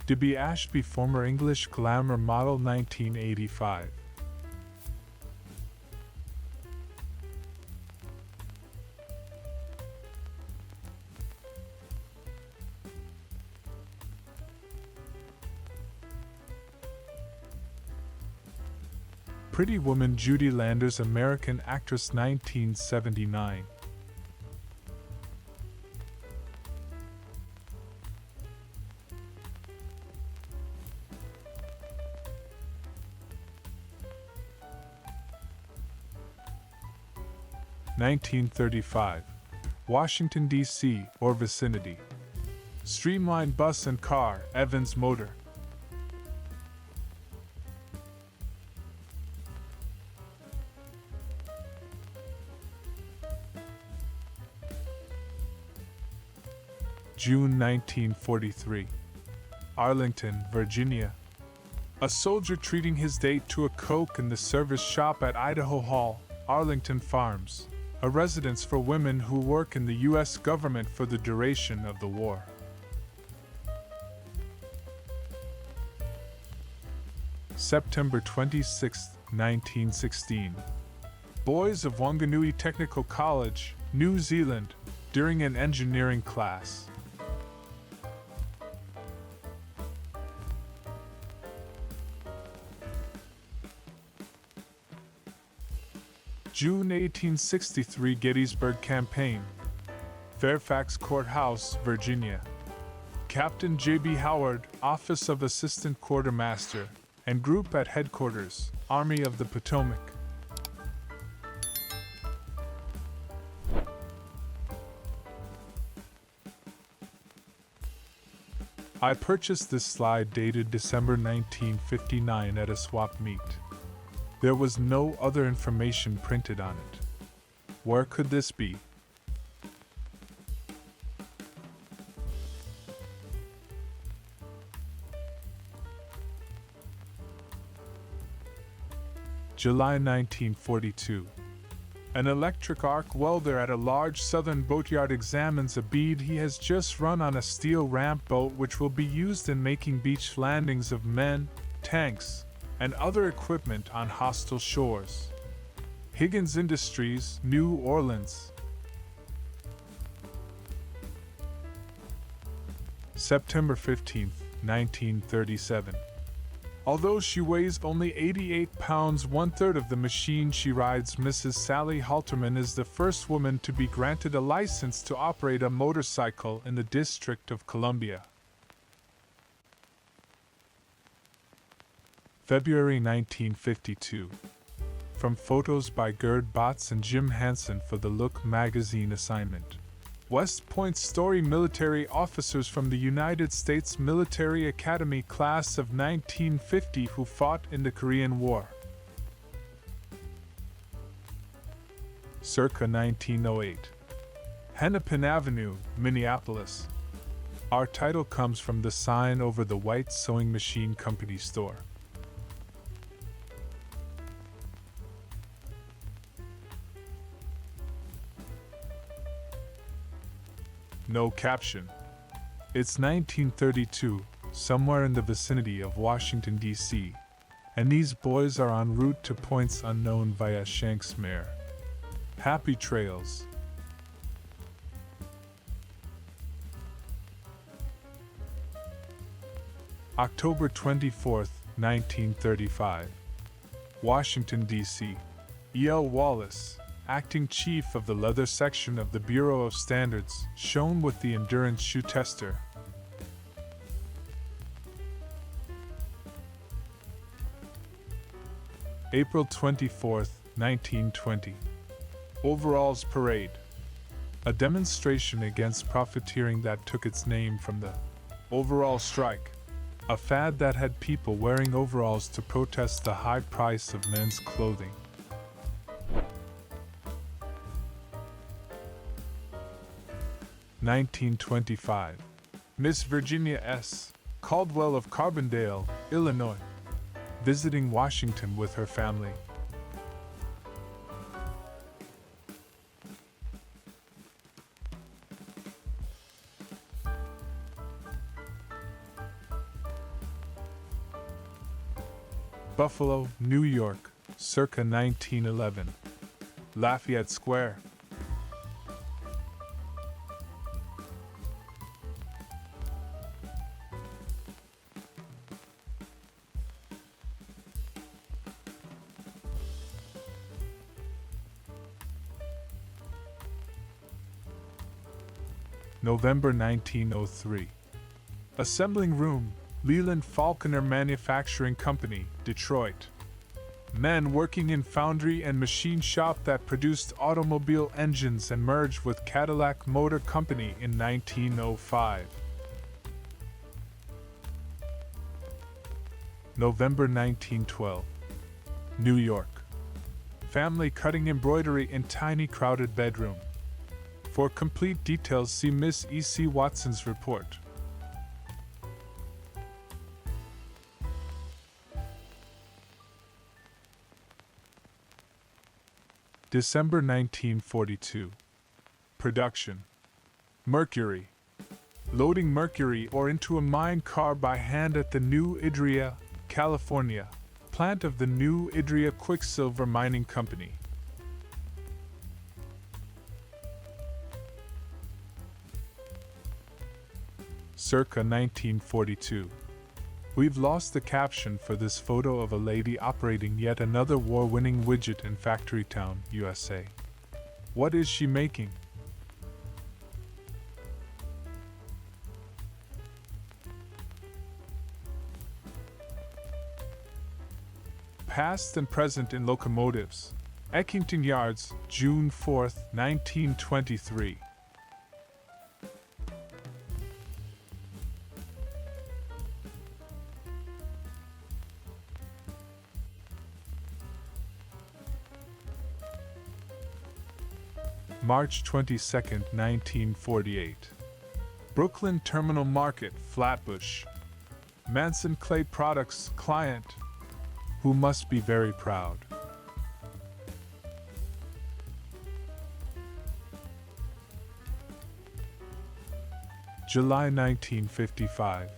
Debbie Ashby, former English glamour model, 1985. Pretty Woman, Judy Landers, American actress, 1979. (1935), Washington, D.C. or vicinity. Streamlined bus and car, Evans Motor. June 1943. Arlington, Virginia. A soldier treating his date to a Coke in the service shop at Idaho Hall, Arlington Farms, a residence for women who work in the U.S. government for the duration of the war. September 26, 1916. Boys of Wanganui Technical College, New Zealand, during an engineering class. June 1863, Gettysburg Campaign. Fairfax Courthouse, Virginia. Captain J.B. Howard, Office of Assistant Quartermaster, and Group at Headquarters, Army of the Potomac. I purchased this slide dated December 1959 at a swap meet. There was no other information printed on it. Where could this be? July 1942. An electric arc welder at a large southern boatyard examines a bead he has just run on a steel ramp boat which will be used in making beach landings of men, tanks, and other equipment on hostile shores. Higgins Industries, New Orleans. September 15, 1937. Although she weighs only 88 pounds, 1/3 of the machine she rides, Mrs. Sally Halterman is the first woman to be granted a license to operate a motorcycle in the District of Columbia. February 1952. From photos by Gerd Botts and Jim Hansen for the Look magazine assignment. West Point Story military officers from the United States Military Academy class of 1950 who fought in the Korean War. Circa 1908. Hennepin Avenue, Minneapolis. Our title comes from the sign over the White Sewing Machine Company store. No caption. It's 1932, somewhere in the vicinity of Washington, D.C., and these boys are en route to points unknown via Shanksmere. Happy trails. October 24, 1935. Washington, D.C. E.L. Wallace, acting chief of the leather section of the Bureau of Standards, shown with the endurance shoe tester. April 24, 1920. Overalls Parade. A demonstration against profiteering that took its name from the overall strike, a fad that had people wearing overalls to protest the high price of men's clothing. (1925). Miss Virginia S. Caldwell of Carbondale, Illinois, visiting Washington with her family. Buffalo, New York, circa 1911. Lafayette Square. November 1903. Assembling Room, Leland Falconer Manufacturing Company, Detroit. Men working in foundry and machine shop that produced automobile engines and merged with Cadillac Motor Company in 1905. November 1912. New York. Family cutting embroidery in tiny crowded bedroom. For complete details, see Miss E.C. Watson's report. December 1942. Production. Mercury. Loading mercury ore into a mine car by hand at the New Idria, California, plant of the New Idria Quicksilver Mining Company. Circa 1942. We've lost the caption for this photo of a lady operating yet another war-winning widget in Factorytown, USA. What is she making? Past and present in locomotives. Eckington Yards, June 4, 1923. March 22, 1948. Brooklyn Terminal Market, Flatbush. Manson Clay Products client, who must be very proud. July 1955.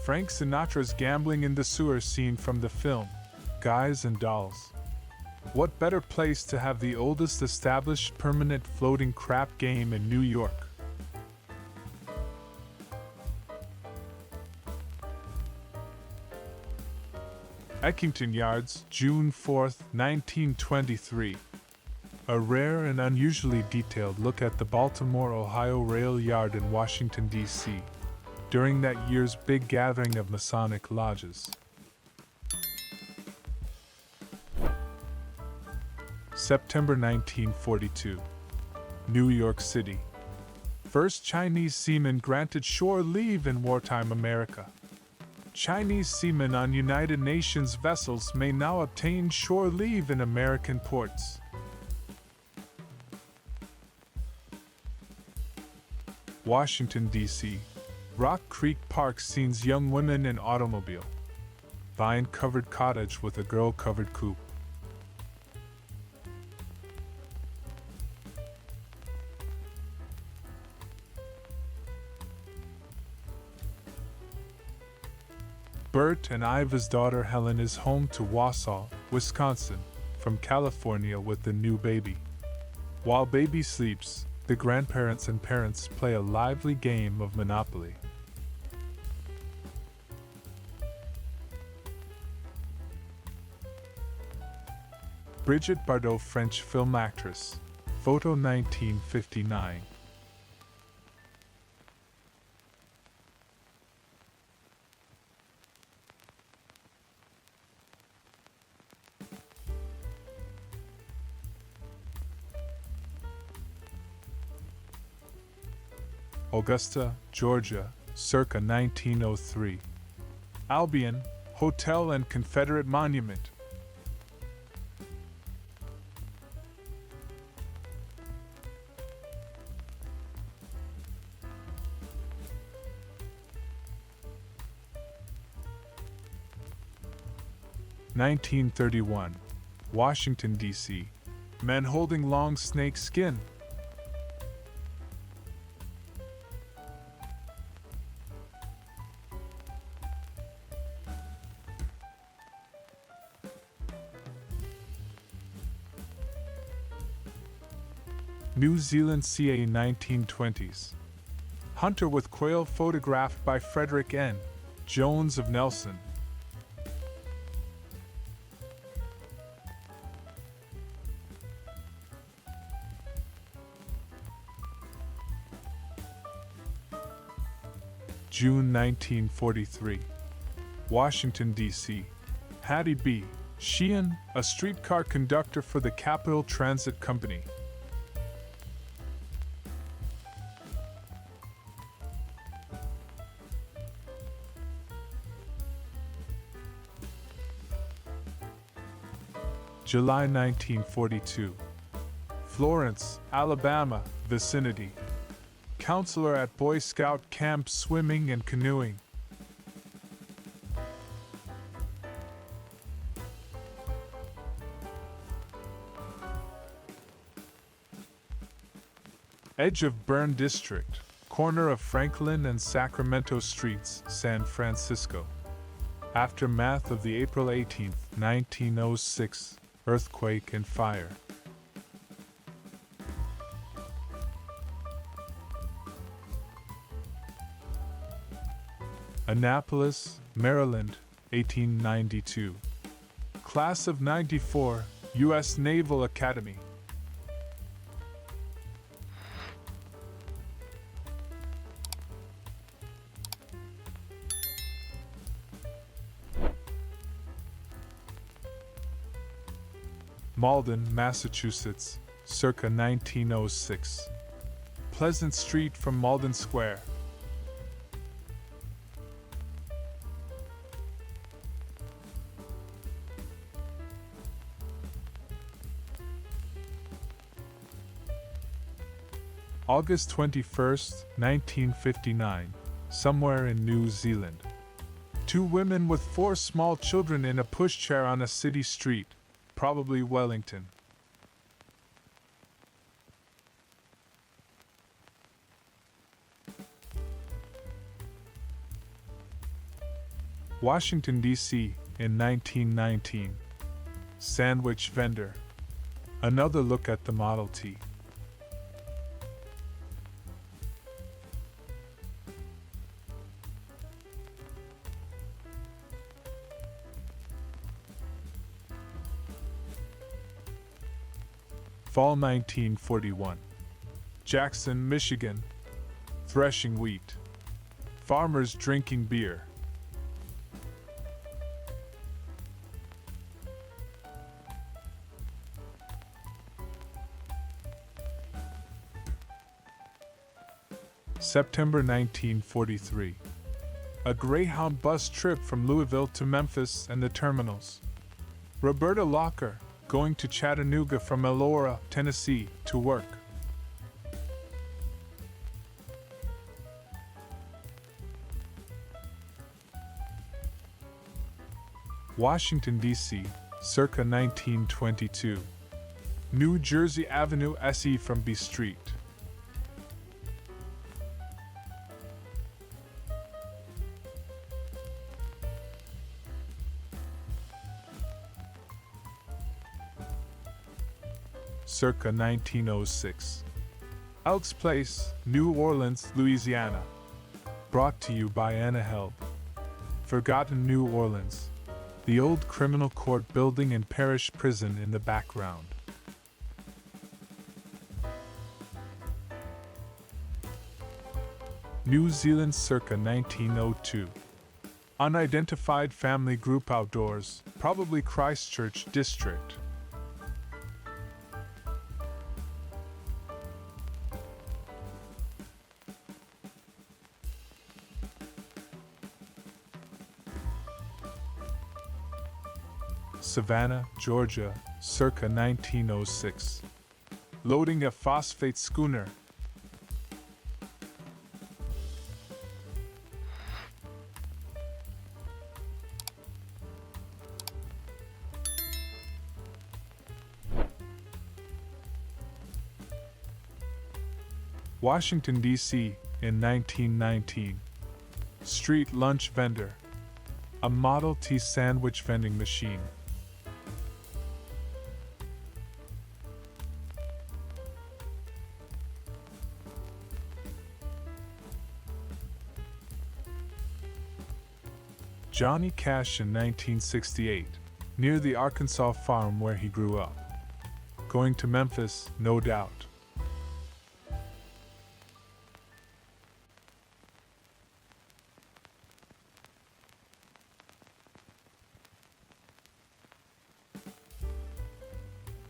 Frank Sinatra's gambling in the sewer scene from the film, Guys and Dolls. What better place to have the oldest established permanent floating crap game in New York? Eckington Yards, June 4, 1923. A rare and unusually detailed look at the Baltimore, Ohio Rail Yard in Washington, D.C., during that year's big gathering of Masonic lodges. September 1942. New York City. First Chinese seamen granted shore leave in wartime America. Chinese seamen on United Nations vessels may now obtain shore leave in American ports. Washington, D.C. Rock Creek Park scenes young women in automobile. Vine-covered cottage with a girl-covered coupe. Bert and Iva's daughter Helen is home to Wausau, Wisconsin, from California with the new baby. While baby sleeps, the grandparents and parents play a lively game of Monopoly. Brigitte Bardot, French film actress. Photo 1959. Augusta, Georgia, circa 1903. Albion, Hotel and Confederate Monument. (1931) Washington, D.C. Men holding long snake skin. New Zealand CA 1920s. Hunter with quail photographed by Frederick N. Jones of Nelson. June 1943. Washington, D.C. Hattie B. Sheehan, a streetcar conductor for the Capital Transit Company. July 1942. Florence, Alabama, vicinity. Counselor at Boy Scout camp swimming and canoeing. Edge of Burn District, corner of Franklin and Sacramento Streets, San Francisco. Aftermath of the April 18, 1906, earthquake and fire. Annapolis, Maryland, 1892. Class of 94, U.S. Naval Academy. Malden, Massachusetts, circa 1906. Pleasant Street from Malden Square. August 21, 1959, somewhere in New Zealand. Two women with four small children in a pushchair on a city street, probably Wellington. Washington, D.C., in 1919. Sandwich vendor. Another look at the Model T. Fall 1941. Jackson, Michigan. Threshing wheat. Farmers drinking beer. September 1943. A Greyhound bus trip from Louisville to Memphis and the terminals. Roberta Locker, going to Chattanooga from Elora, Tennessee, to work. Washington, D.C., circa 1922. New Jersey Avenue SE from B Street. Circa 1906. Elks Place, New Orleans, Louisiana. Brought to you by Anna Helb. Forgotten New Orleans. The old criminal court building and parish prison in the background. New Zealand circa 1902. Unidentified family group outdoors, probably Christchurch district. Savannah, Georgia, circa 1906. Loading a phosphate schooner. Washington, D.C., in 1919. Street lunch vendor. A Model T sandwich vending machine. Johnny Cash in 1968, near the Arkansas farm where he grew up. Going to Memphis, no doubt.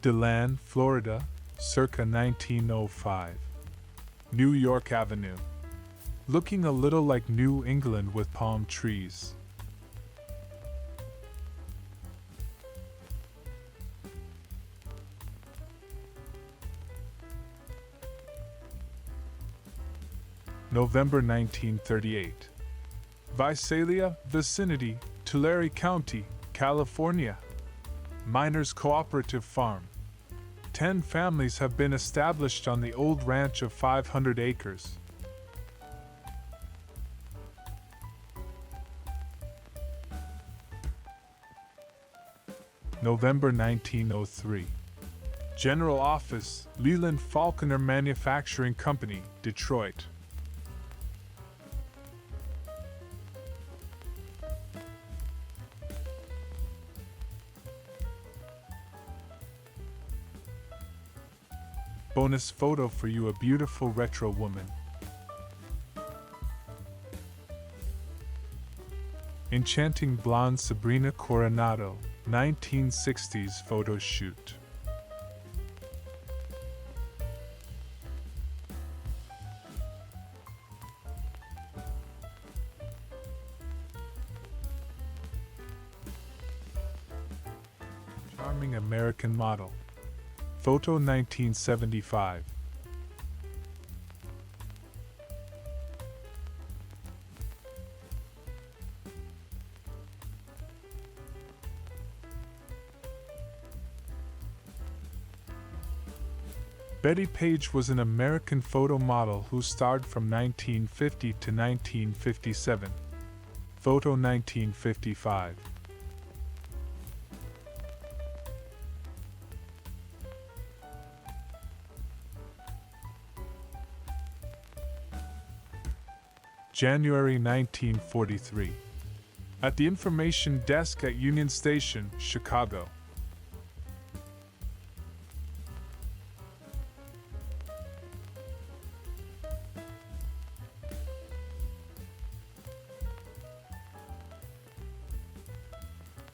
DeLand, Florida, circa 1905. New York Avenue. Looking a little like New England with palm trees. November 1938. Visalia, vicinity, Tulare County, California. Miners Cooperative Farm. 10 families have been established on the old ranch of 500 acres. November 1903. General Office, Leland Faulconer Manufacturing Company, Detroit. Bonus photo for you, a beautiful retro woman. Enchanting blonde Sabrina Coronado, 1960s photo shoot. Charming American model. Photo 1975. Betty Page was an American photo model who starred from 1950 to 1957. Photo 1955. January 1943. At the information desk at Union Station, Chicago.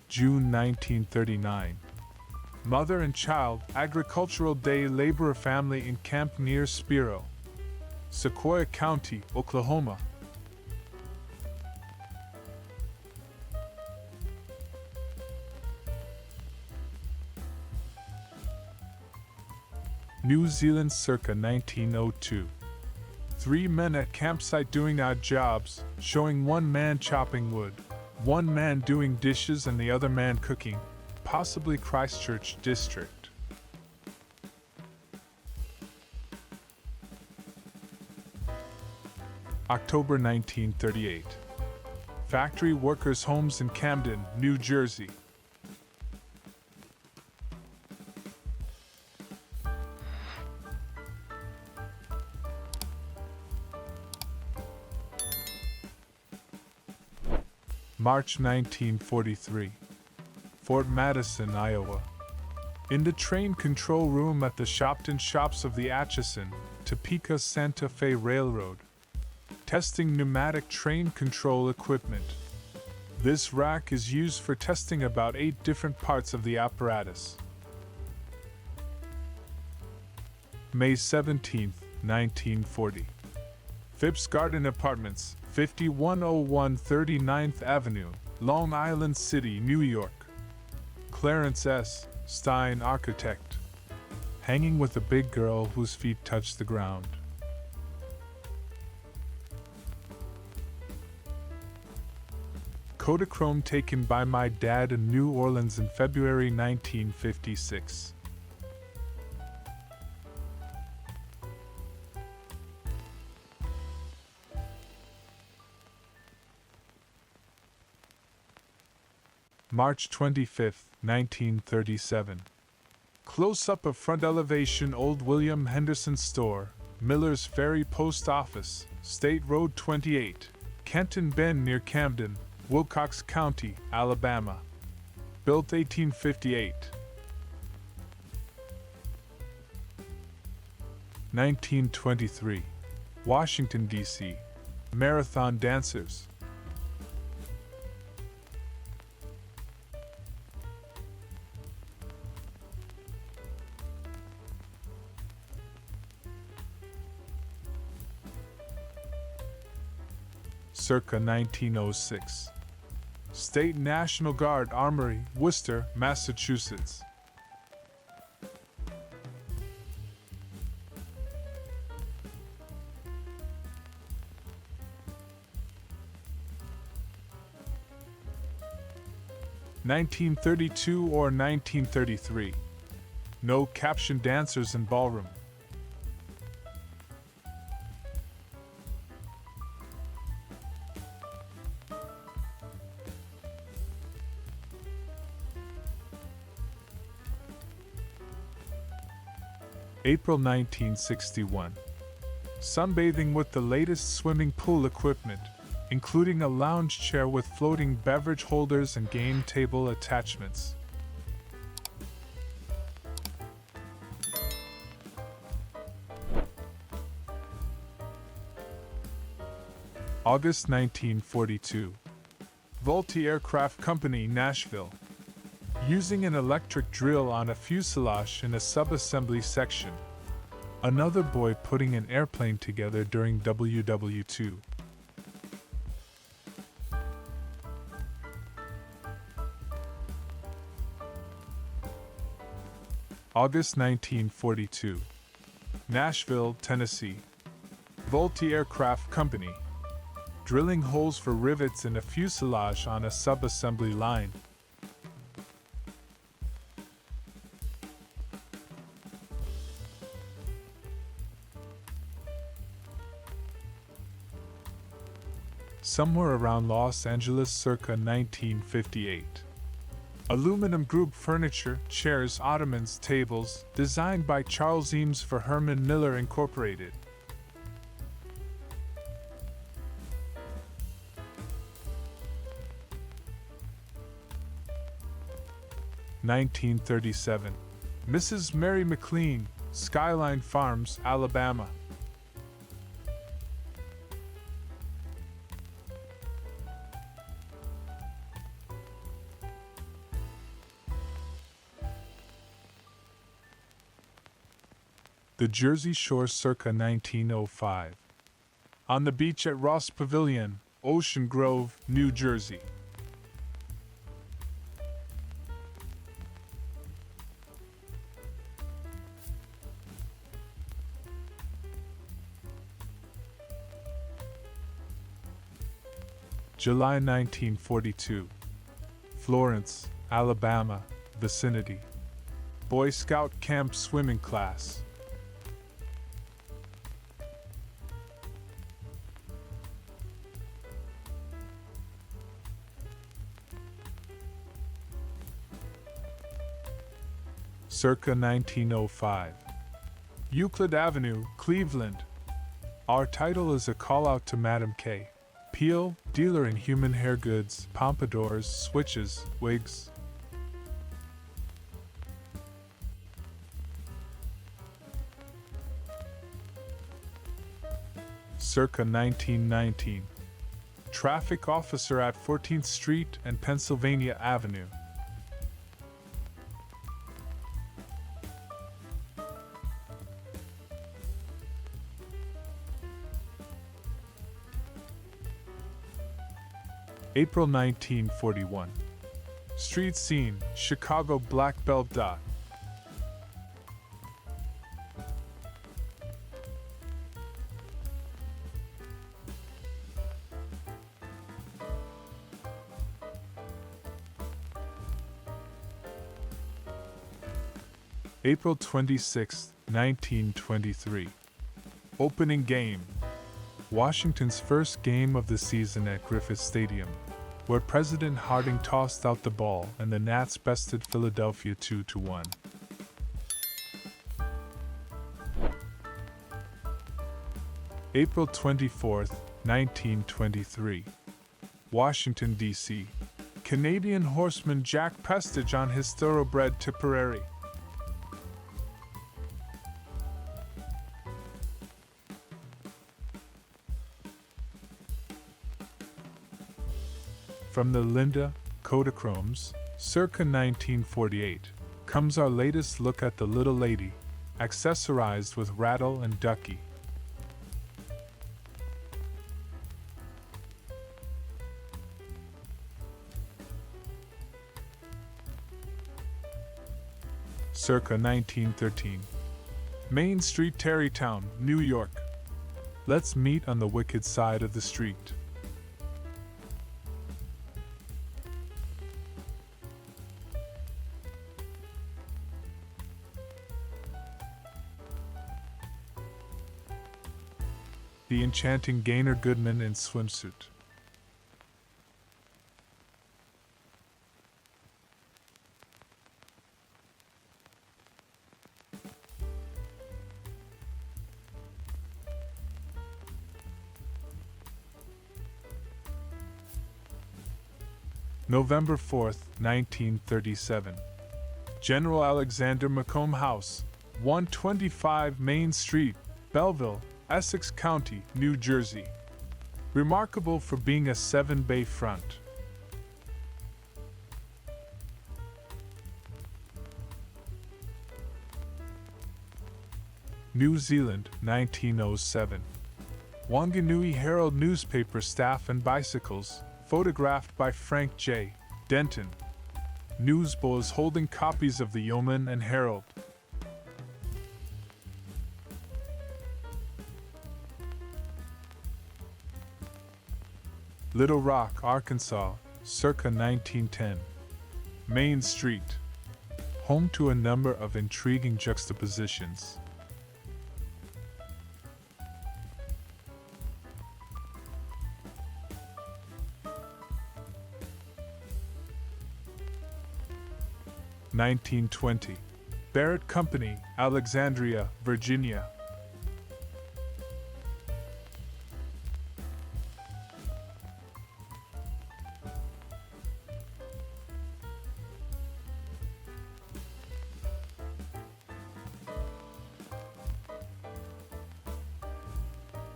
June 1939. Mother and child, agricultural day laborer family in camp near Spiro, Sequoia County, Oklahoma. New Zealand circa 1902. 3 men at campsite doing odd jobs, showing one man chopping wood, one man doing dishes and the other man cooking, possibly Christchurch district. October 1938. Factory workers' homes in Camden, New Jersey. March 1943. Fort Madison, Iowa. In the train control room at the Shopton shops of the Atchison, Topeka Santa Fe Railroad. Testing pneumatic train control equipment. This rack is used for testing about 8 different parts of the apparatus. May 17, 1940. Phipps Garden Apartments, 5101 39th Avenue, Long Island City, New York. Clarence S. Stein, architect. Hanging with a big girl whose feet touch the ground. Kodachrome taken by my dad in New Orleans in February 1956. March 25, 1937. Close-up of front elevation Old William Henderson Store, Miller's Ferry Post Office, State Road 28, Kenton Bend near Camden, Wilcox County, Alabama. Built 1858. 1923. Washington, D.C. Marathon dancers. Circa 1906. State National Guard Armory, Worcester, Massachusetts. (1932 or 1933). No caption dancers in ballroom. April 1961. Sunbathing with the latest swimming pool equipment, including a lounge chair with floating beverage holders and game table attachments. August 1942. Vultee Aircraft Company, Nashville. Using an electric drill on a fuselage in a sub-assembly section. Another boy putting an airplane together during WW2. August 1942. Nashville, Tennessee. Vultee Aircraft Company. Drilling holes for rivets in a fuselage on a sub-assembly line. Somewhere around Los Angeles circa 1958. Aluminum group furniture, chairs, ottomans, tables, designed by Charles Eames for Herman Miller Incorporated. (1937). Mrs. Mary McLean, Skyline Farms, Alabama. The Jersey Shore circa 1905. On the beach at Ross Pavilion, Ocean Grove, New Jersey. July 1942. Florence, Alabama, vicinity. Boy Scout camp swimming class. Circa 1905. Euclid Avenue, Cleveland. Our title is a call out to Madam K. Peel, dealer in human hair goods, pompadours, switches, wigs. Circa 1919. Traffic officer at 14th Street and Pennsylvania Avenue. April 1941. Street scene, Chicago Black Belt. April 26, 1923. Opening game. Washington's first game of the season at Griffith Stadium, where President Harding tossed out the ball and the Nats bested Philadelphia 2-1. April 24, 1923. Washington, D.C. Canadian horseman Jack Prestige on his thoroughbred Tipperary. From the Linda Kodachromes, circa 1948, comes our latest look at the little lady, accessorized with rattle and ducky. Circa 1913. Main Street, Tarrytown, New York. Let's meet on the wicked side of the street. The enchanting Gaynor Goodman in swimsuit. November 4th, 1937. General Alexander Macomb House, 125 Main Street, Belleville, Essex County, New Jersey. Remarkable for being a 7-bay front. New Zealand, 1907. Wanganui Herald newspaper staff and bicycles, photographed by Frank J. Denton. Newsboys holding copies of the Yeoman and Herald. Little Rock, Arkansas, circa 1910. Main Street. Home to a number of intriguing juxtapositions. (1920) Barrett Company, Alexandria, Virginia.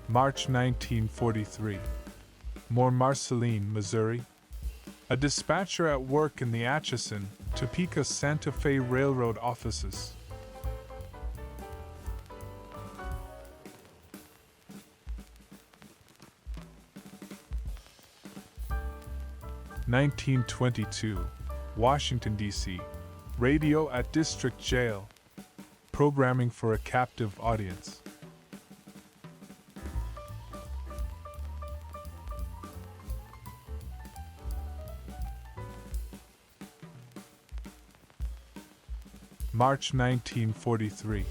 March 1943. More Marceline, Missouri. A dispatcher at work in the Atchison, Topeka, Santa Fe Railroad offices. (1922) Washington, D.C. Radio at District Jail. Programming for a captive audience. March 1943.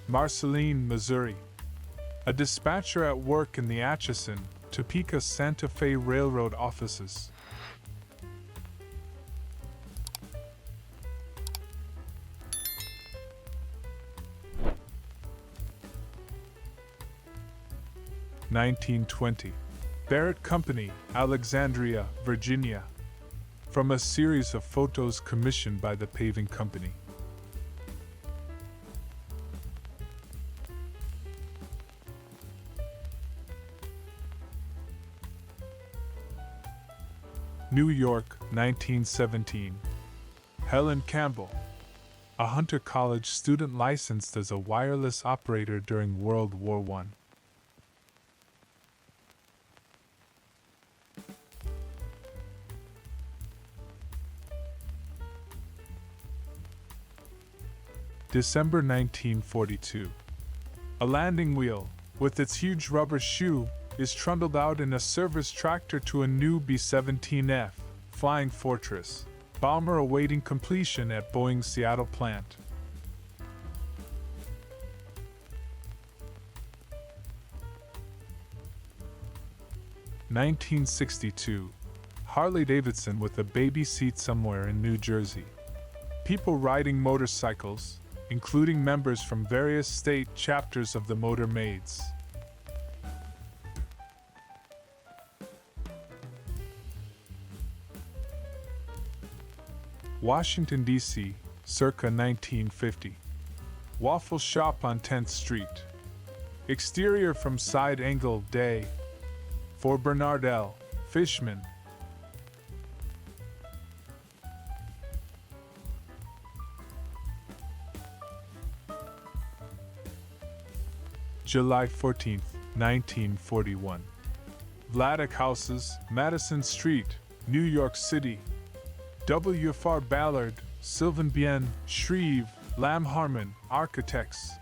Marceline, Missouri. A dispatcher at work in the Atchison, Topeka, Santa Fe Railroad offices. (1920) Barrett Company, Alexandria, Virginia. From a series of photos commissioned by the paving company. New York, 1917. Helen Campbell. A Hunter College student licensed as a wireless operator during World War I. December 1942. A landing wheel, with its huge rubber shoe, is trundled out in a service tractor to a new B-17F Flying Fortress bomber awaiting completion at Boeing's Seattle plant. (1962) Harley-Davidson with a baby seat somewhere in New Jersey. People riding motorcycles, including members from various state chapters of the Motor Maids. Washington, D.C., circa 1950. Waffle shop on 10th Street. Exterior from side angle day. For Bernard L. Fishman. July 14, 1941. Vladeck Houses, Madison Street, New York City. W.F.R. Ballard, Sylvan Bien, Shreve, Lamb Harmon, Architects.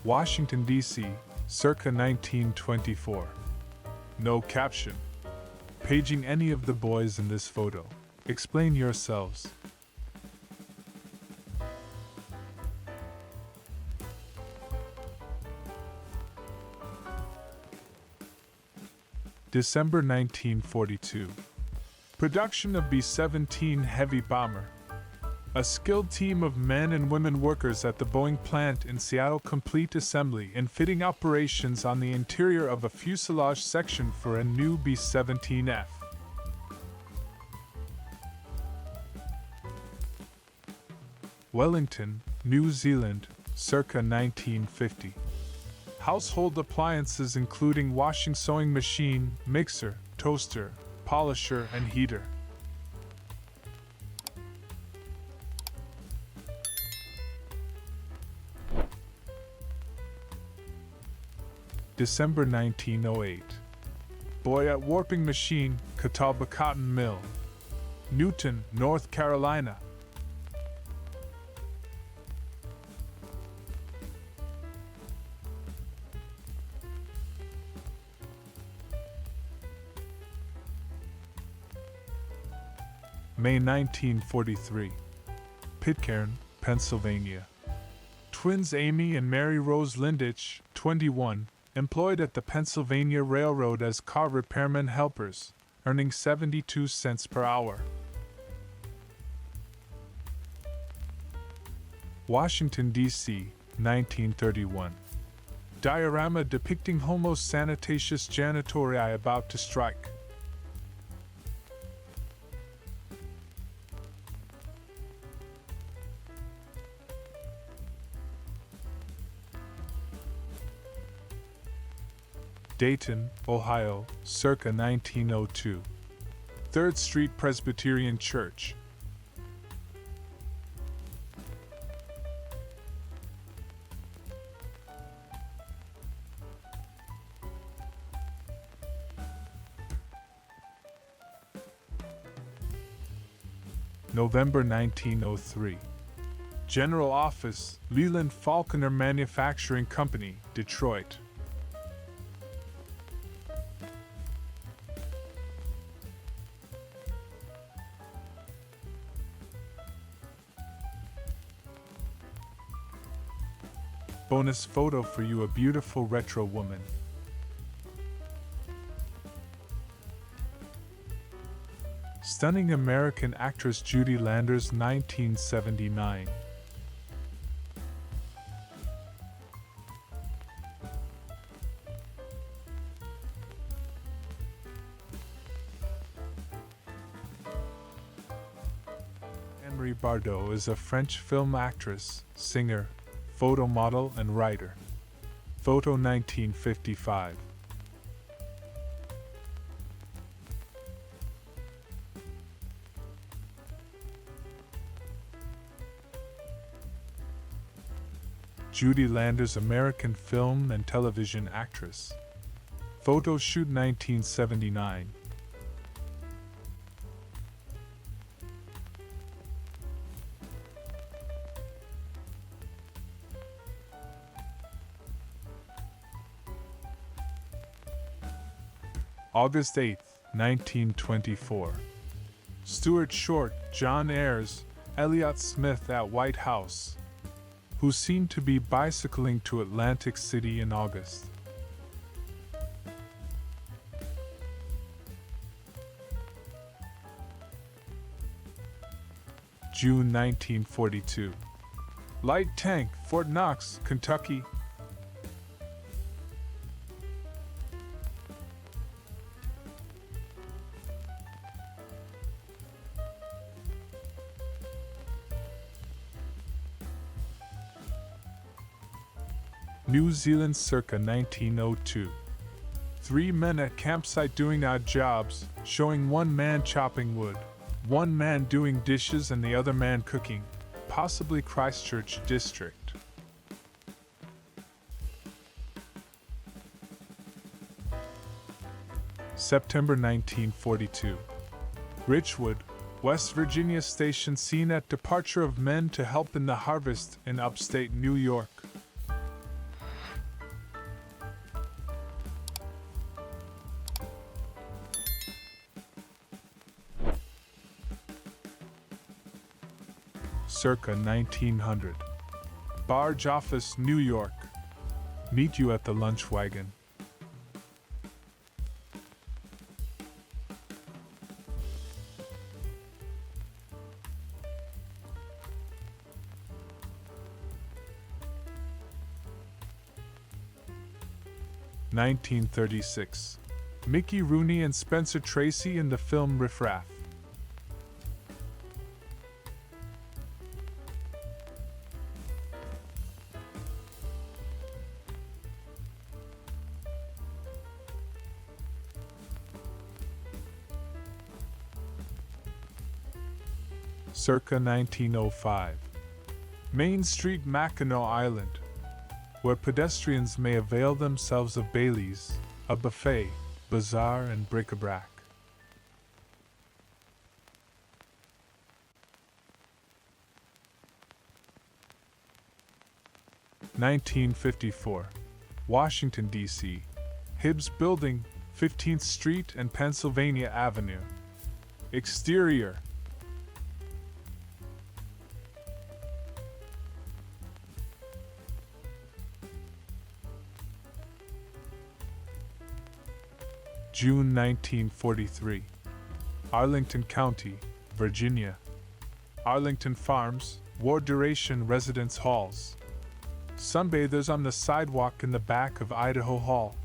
Washington, D.C., circa 1924. No caption. Paging any of the boys in this photo. Explain yourselves. December 1942. Production of B-17 heavy bomber. A skilled team of men and women workers at the Boeing plant in Seattle complete assembly and fitting operations on the interior of a fuselage section for a new B-17F. Wellington, New Zealand, circa 1950. Household appliances including washing sewing machine, mixer, toaster, polisher, and heater. December 1908. Boy at warping machine, Catawba Cotton Mill. Newton, North Carolina. May 1943. Pitcairn, Pennsylvania. Twins Amy and Mary Rose Lindich, 21, employed at the Pennsylvania Railroad as car repairman helpers, earning 72 cents per hour. Washington, D.C., 1931. Diorama depicting Homo Sanitatis Janitorii about to strike. Dayton, Ohio, circa 1902. 3rd Street Presbyterian Church. November 1903. General Office, Leland Falconer Manufacturing Company, Detroit. Bonus photo for you, a beautiful retro woman. Stunning American actress Judy Landers, 1979. Anne-Marie Bardot is a French film actress, singer, photo model, and writer. Photo 1955. Judy Landers, American film and television actress. Photo shoot 1979. August 8, 1924. Stuart Short, John Ayres, Elliott Smith at White House, who seemed to be bicycling to Atlantic City in August. June 1942. Light tank, Fort Knox, Kentucky. New Zealand circa 1902. Three men at campsite doing odd jobs, showing one man chopping wood, one man doing dishes and the other man cooking, possibly Christchurch district. September 1942. Richwood, West Virginia station seen at departure of men to help in the harvest in upstate New York. Circa 1900. Barge Office, New York. Meet you at the lunch wagon. (1936). Mickey Rooney and Spencer Tracy in the film Riff Raff. Circa 1905. Main Street, Mackinac Island, where pedestrians may avail themselves of Bailey's, a buffet, bazaar and bric-a-brac. (1954). Washington, D.C. Hibbs Building, 15th Street and Pennsylvania Avenue. Exterior. June 1943. Arlington County, Virginia. Arlington Farms, War Duration Residence Halls. Sunbathers on the sidewalk in the back of Idaho Hall.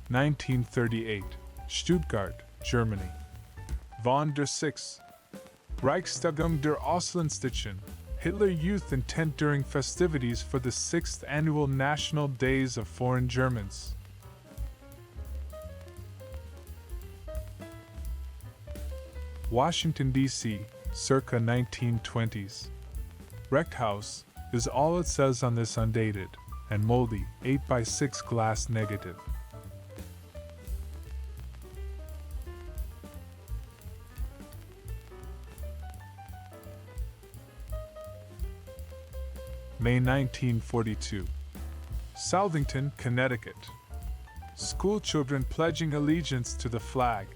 (1938). Stuttgart, Germany. Von der Six. Reichstagung der Auslandstischen. Hitler Youth in tent during festivities for the 6th Annual National Days of Foreign Germans. Washington, D.C., circa 1920s. Wrecked house is all it says on this undated and moldy 8x6 glass negative. May 1942. Southington, Connecticut. School children pledging allegiance to the flag.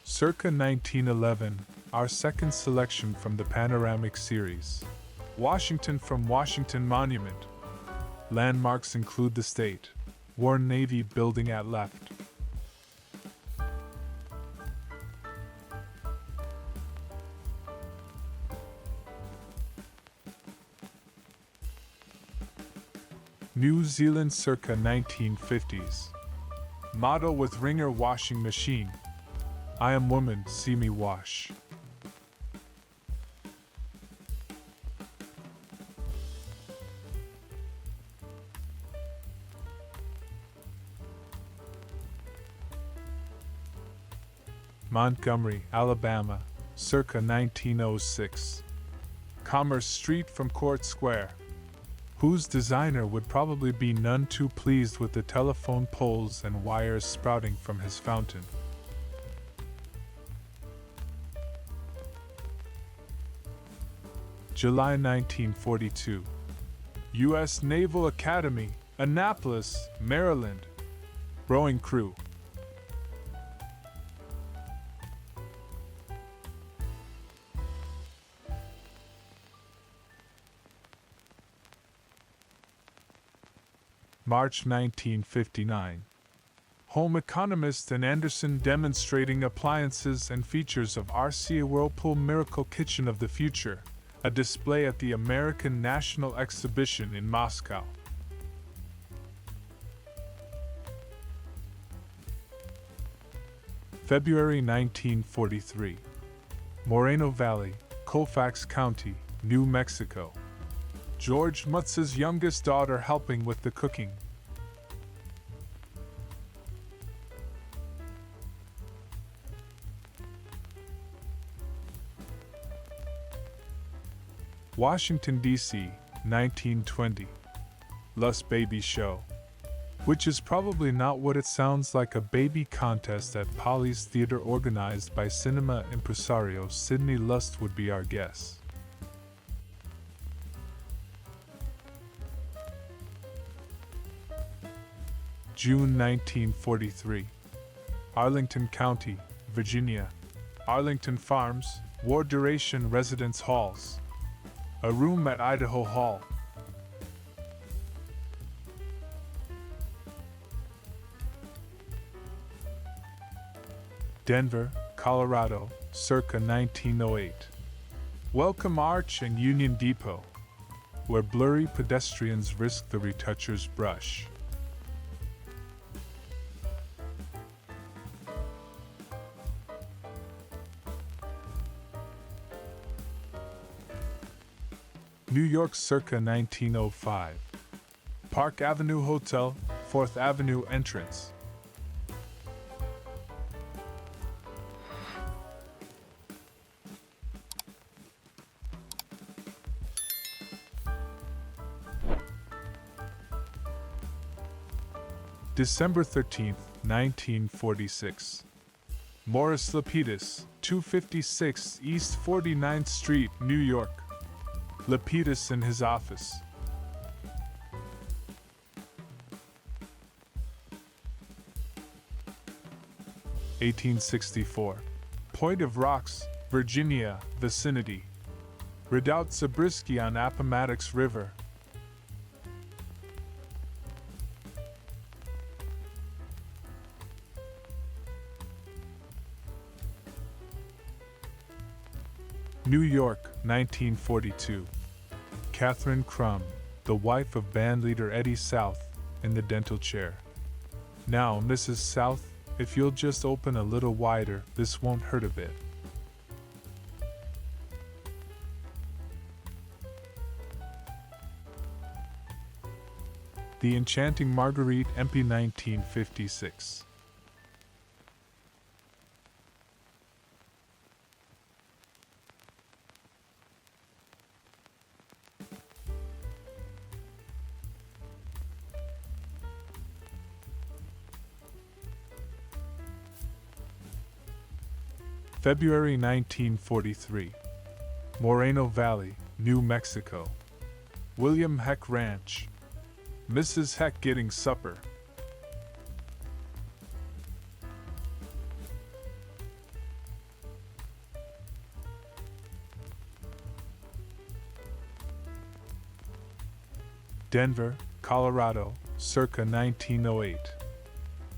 Circa 1911, our second selection from the panoramic series. Washington from Washington Monument. Landmarks include the State, War Navy building at left. New Zealand circa 1950s. Model with Ringer washing machine. I am woman, see me wash. Montgomery, Alabama, circa 1906. Commerce Street from Court Square, whose designer would probably be none too pleased with the telephone poles and wires sprouting from his fountain. July 1942. U.S. Naval Academy, Annapolis, Maryland. Rowing crew. March 1959. Home economist and Anderson demonstrating appliances and features of RCA Whirlpool Miracle Kitchen of the Future, a display at the American National Exhibition in Moscow. February 1943. Moreno Valley, Colfax County, New Mexico. George Mutz's youngest daughter helping with the cooking. Washington, D.C., 1920. Lust Baby Show. Which is probably not what it sounds like. A baby contest at Polly's Theater organized by cinema impresario Sidney Lust would be our guess. June 1943. Arlington County, Virginia. Arlington Farms, War Duration Residence Halls. A room at Idaho Hall. Denver, Colorado, circa 1908. Welcome Arch and Union Depot, where blurry pedestrians risk the retoucher's brush. New York circa 1905. Park Avenue Hotel, 4th Avenue entrance. December 13, 1946. Morris Lapidus, 256 East 49th Street, New York. Lapidus in his office. (1864). Point of Rocks, Virginia, vicinity. Redoubt Zabriskie on Appomattox River. New York, 1942. Catherine Crum, the wife of bandleader Eddie South, in the dental chair. Now, Mrs. South, if you'll just open a little wider, this won't hurt a bit. The Enchanting Marguerite, MP 1956. February 1943. Moreno Valley, New Mexico. William Heck Ranch. Mrs. Heck getting supper. Denver, Colorado, circa 1908.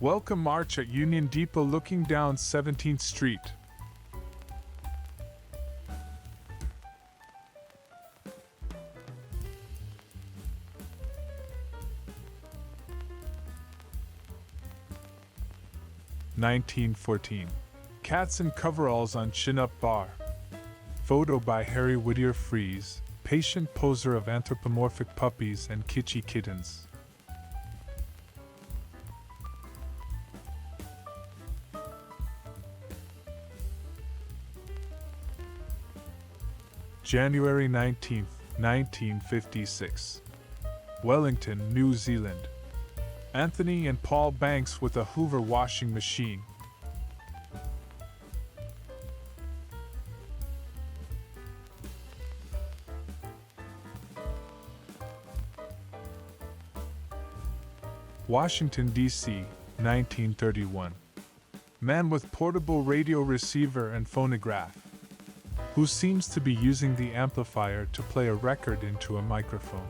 Welcome March at Union Depot looking down 17th Street. (1914). Cats in coveralls on chin-up bar. Photo by Harry Whittier Fries, patient poser of anthropomorphic puppies and kitschy kittens. January 19, 1956. Wellington, New Zealand. Anthony and Paul Banks with a Hoover washing machine. Washington, D.C., 1931. Man with portable radio receiver and phonograph, who seems to be using the amplifier to play a record into a microphone.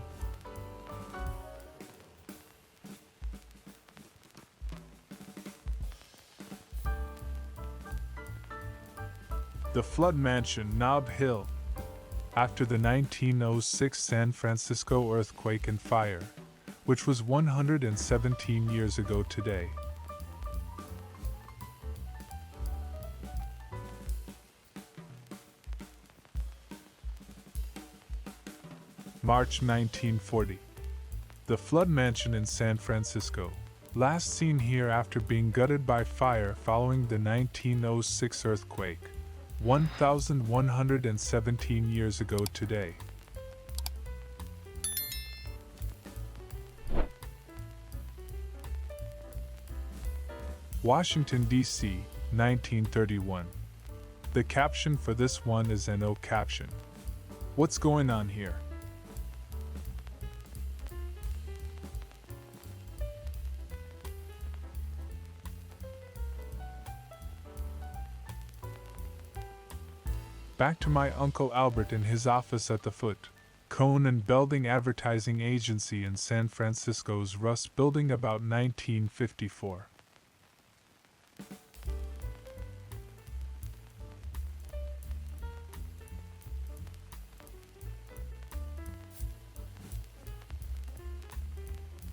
The Flood Mansion, Nob Hill. after the 1906 San Francisco earthquake and fire, which was 117 years ago today. March 1940. The Flood Mansion in San Francisco, last seen here after being gutted by fire following the 1906 earthquake, 1,117 years ago today. Washington, D.C., 1931. The caption for this one is an O caption. What's going on here? Back to my Uncle Albert in his office at the Foot, Cone and Belding Advertising Agency in San Francisco's Rust Building about 1954.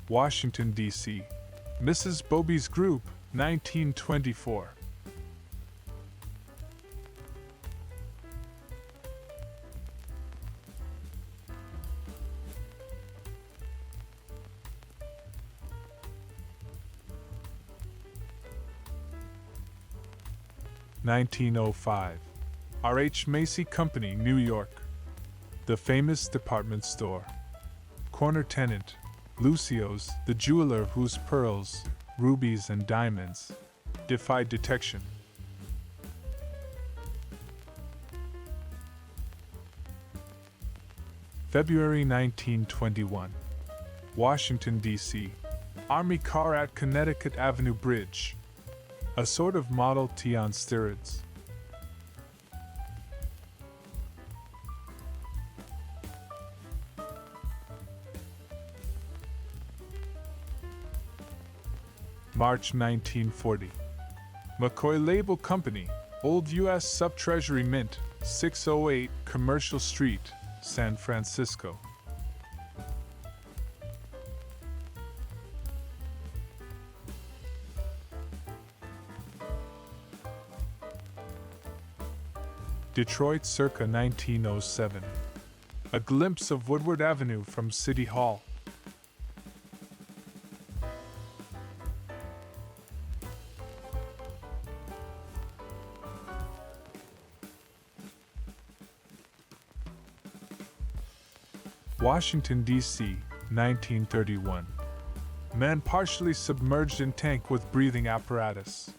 Washington, D.C. Mrs. Bobby's Group, 1924. (1905) R.H. Macy Company, New York. The famous department store. Corner tenant, Lucio's, the jeweler whose pearls, rubies and diamonds defied detection. February 1921. Washington, D.C. Army car at Connecticut Avenue Bridge. A sort of Model T on steroids. March 1940. McCoy Label Company, Old U.S. Sub-Treasury Mint, 608 Commercial Street, San Francisco. Detroit circa 1907. A glimpse of Woodward Avenue from City Hall. Washington, D.C., 1931. Man partially submerged in tank with breathing apparatus.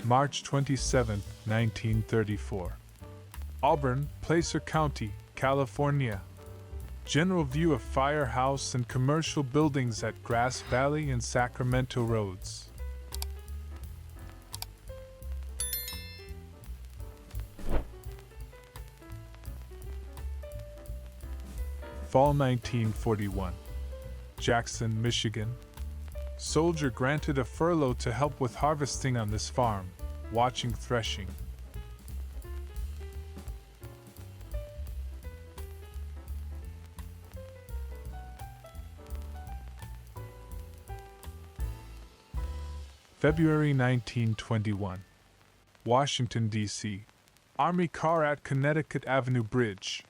March 27, 1934. Auburn, Placer County, California. General view of firehouse and commercial buildings at Grass Valley and Sacramento Roads. Fall 1941. Jackson, Michigan. Soldier granted a furlough to help with harvesting on this farm, watching threshing. February 1921. Washington, D.C. Army car at Connecticut Avenue Bridge.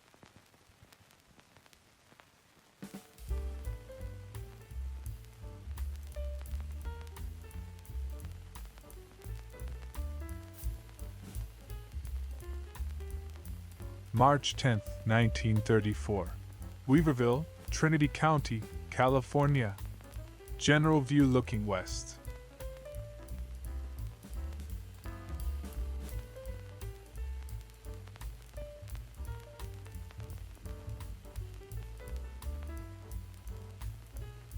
March 10, 1934. Weaverville, Trinity County, California. General view looking west.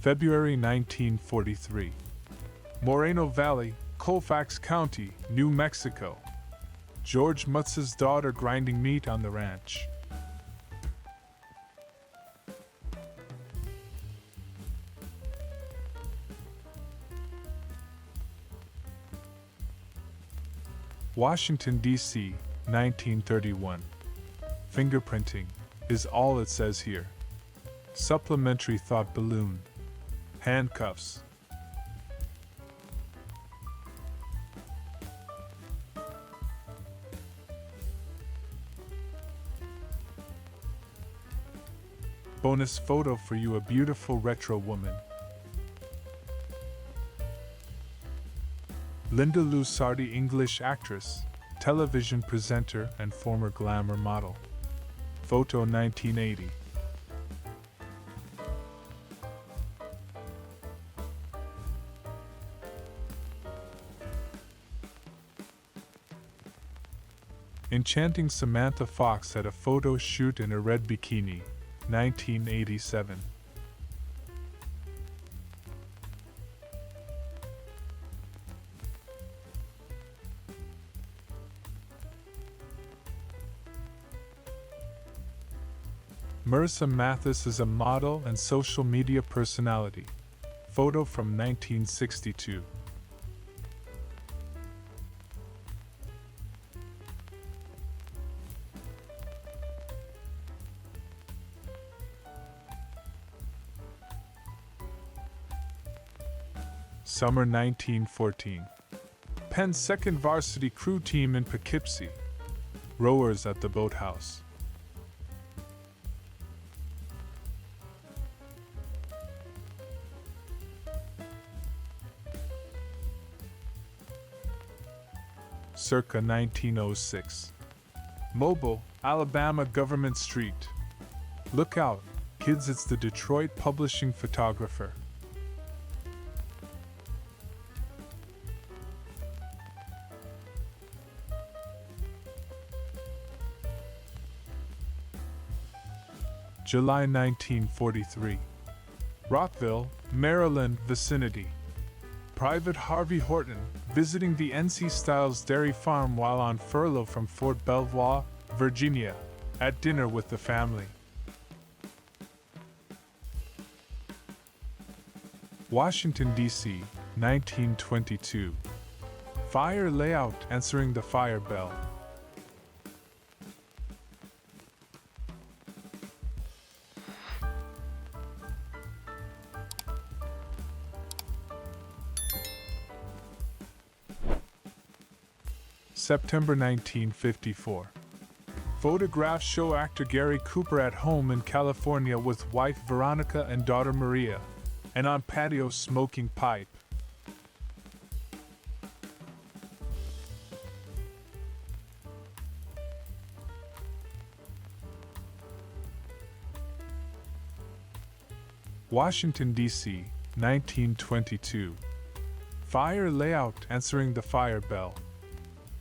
February 1943. Moreno Valley, Colfax County, New Mexico. George Mutz's daughter grinding meat on the ranch. Washington, D.C., 1931. Fingerprinting is all it says here. Supplementary thought balloon. Handcuffs. Bonus photo for you, a beautiful retro woman. Linda Lusardi, English actress, television presenter, and former glamour model. Photo 1980. Enchanting Samantha Fox at a photo shoot in a red bikini, 1987. Marissa Mathis is a model and social media personality. Photo from 1962. Summer 1914. Penn's second varsity crew team in Poughkeepsie. Rowers at the boathouse. Circa 1906. Mobile, Alabama Government Street. Look out, kids, it's the Detroit publishing photographer. July 1943. Rockville, Maryland vicinity. Private Harvey Horton, visiting the NC Styles Dairy Farm while on furlough from Fort Belvoir, Virginia, at dinner with the family. Washington, D.C., 1922. Fire layout answering the fire bell. September 1954. Photographs show actor Gary Cooper at home in California with wife Veronica and daughter Maria, and on patio smoking pipe. Washington, D.C., 1922. Fire layout answering the fire bell.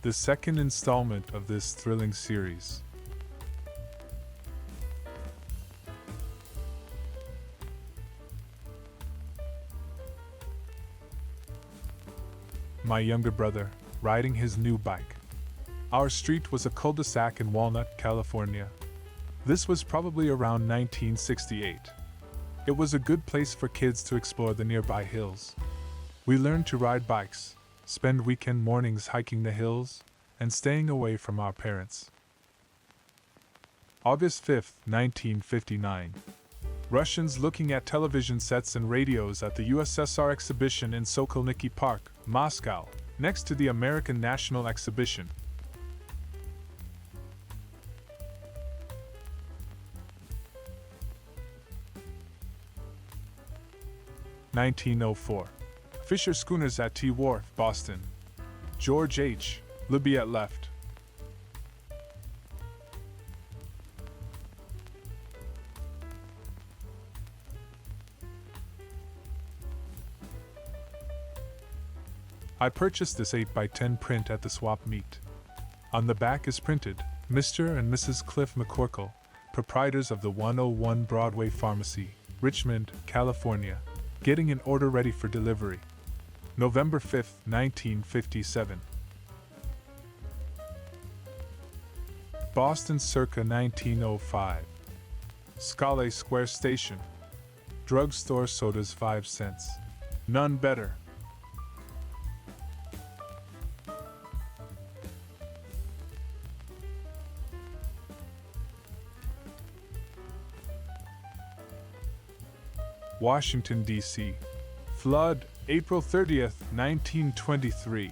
The second installment of this thrilling series. My younger brother, riding his new bike. Our street was a cul-de-sac in Walnut, California. This was probably around 1968. It was a good place for kids to explore the nearby hills. We learned to ride bikes, spend weekend mornings hiking the hills, and staying away from our parents. August 5, 1959. Russians looking at television sets and radios at the USSR exhibition in Sokolniki Park, Moscow, next to the American National Exhibition. (1904). Fisher schooners at T Wharf, Boston. George H. Libby at left. I purchased this 8x10 print at the swap meet. On the back is printed, Mr. and Mrs. Cliff McCorkle, proprietors of the 101 Broadway Pharmacy, Richmond, California, getting an order ready for delivery. November 5, 1957. Boston circa 1905. Scollay Square Station. Drugstore sodas 5 cents. None better. Washington, D.C. Flood, April 30th, 1923.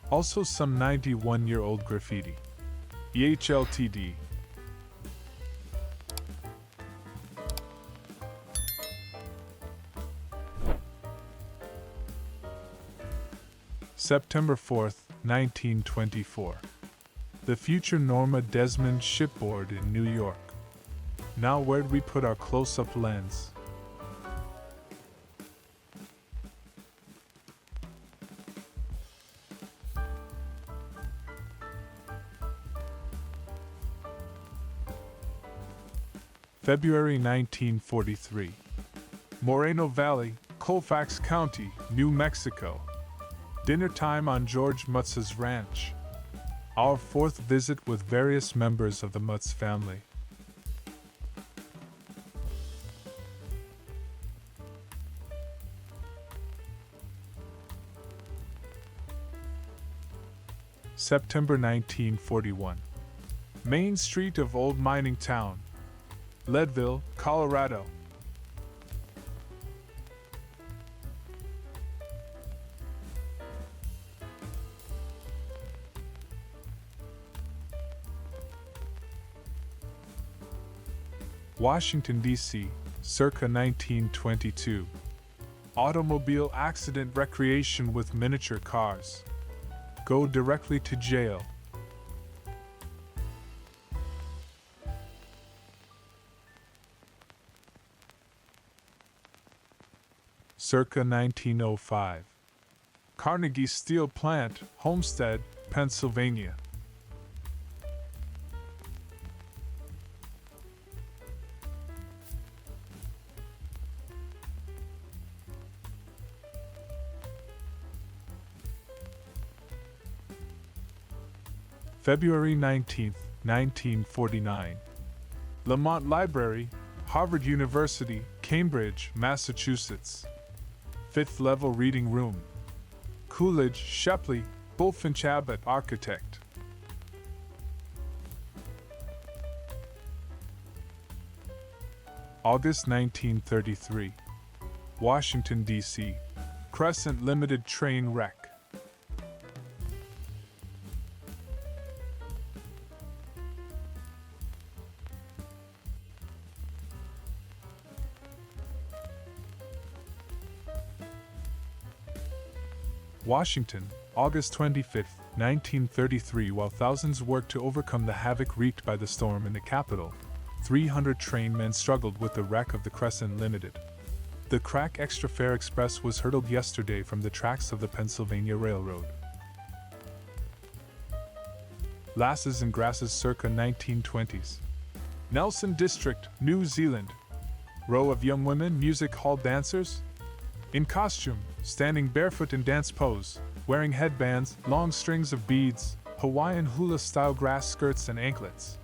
Also some 91-year-old graffiti. EHLTD. September 4th, 1924. The future Norma Desmond shipboard in New York. Now where'd we put our close-up lens? February 1943. Moreno Valley, Colfax County, New Mexico. Dinner time on George Mutz's ranch. Our fourth visit with various members of the Mutz family. September 1941. Main Street of Old Mining Town, Leadville, Colorado. Washington, D.C., circa 1922. Automobile accident recreation with miniature cars. Go directly to jail. Circa 1905. Carnegie Steel Plant, Homestead, Pennsylvania. February 19, 1949. Lamont Library, Harvard University, Cambridge, Massachusetts. 5th level reading room. Coolidge, Shepley, Bulfinch Abbott, architect. August 1933. Washington, D.C. Crescent Limited train wreck. Washington, August 25, 1933. While thousands worked to overcome the havoc wreaked by the storm in the capital, 300 trainmen struggled with the wreck of the Crescent Limited. The Crack Extra Fare Express was hurtled yesterday from the tracks of the Pennsylvania Railroad. Lasses and Grasses circa 1920s. Nelson District, New Zealand. Row of young women, music hall dancers. In costume, standing barefoot in dance pose, wearing headbands, long strings of beads, Hawaiian hula-style grass skirts and anklets.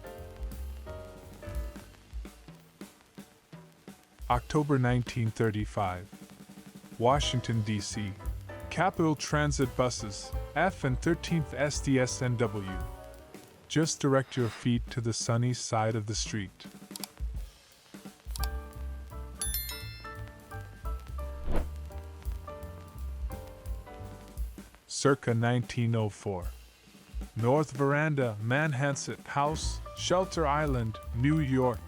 October 1935. Washington, D.C. Capital Transit buses, F and 13th SDSNW. Just direct your feet to the sunny side of the street. Circa 1904. North Veranda, Manhasset House, Shelter Island, New York.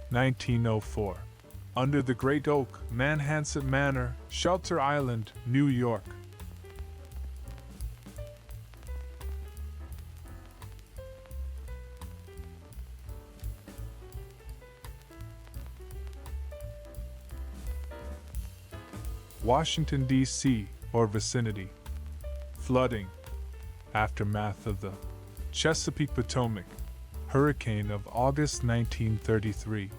(1904). Under the Great Oak, Manhasset Manor, Shelter Island, New York. Washington, D.C., or vicinity. Flooding. Aftermath of the Chesapeake Potomac hurricane of August 1933.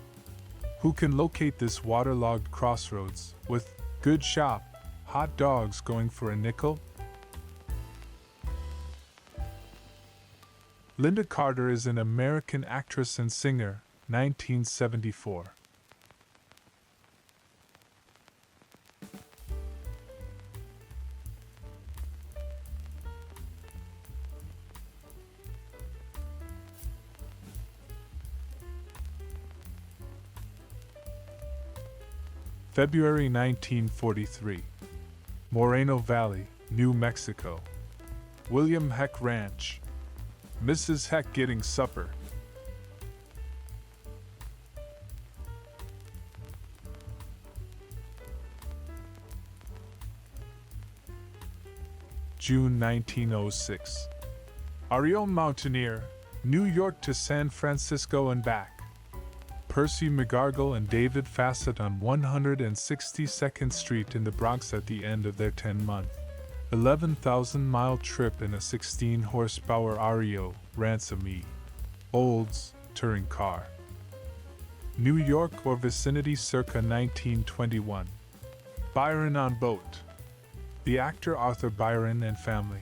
Who can locate this waterlogged crossroads with good shop, hot dogs going for a nickel? Linda Carter is an American actress and singer, 1974. February 1943. Moreno Valley, New Mexico. William Heck Ranch. Mrs. Heck getting supper. June 1906. Ariel Mountaineer, New York to San Francisco and back. Percy McGargle and David Fassett on 162nd Street in the Bronx at the end of their 10-month, 11,000-mile trip in a 16-horsepower REO Ransom E. Olds touring car. New York or vicinity circa 1921. Byron on boat. The actor Arthur Byron and family.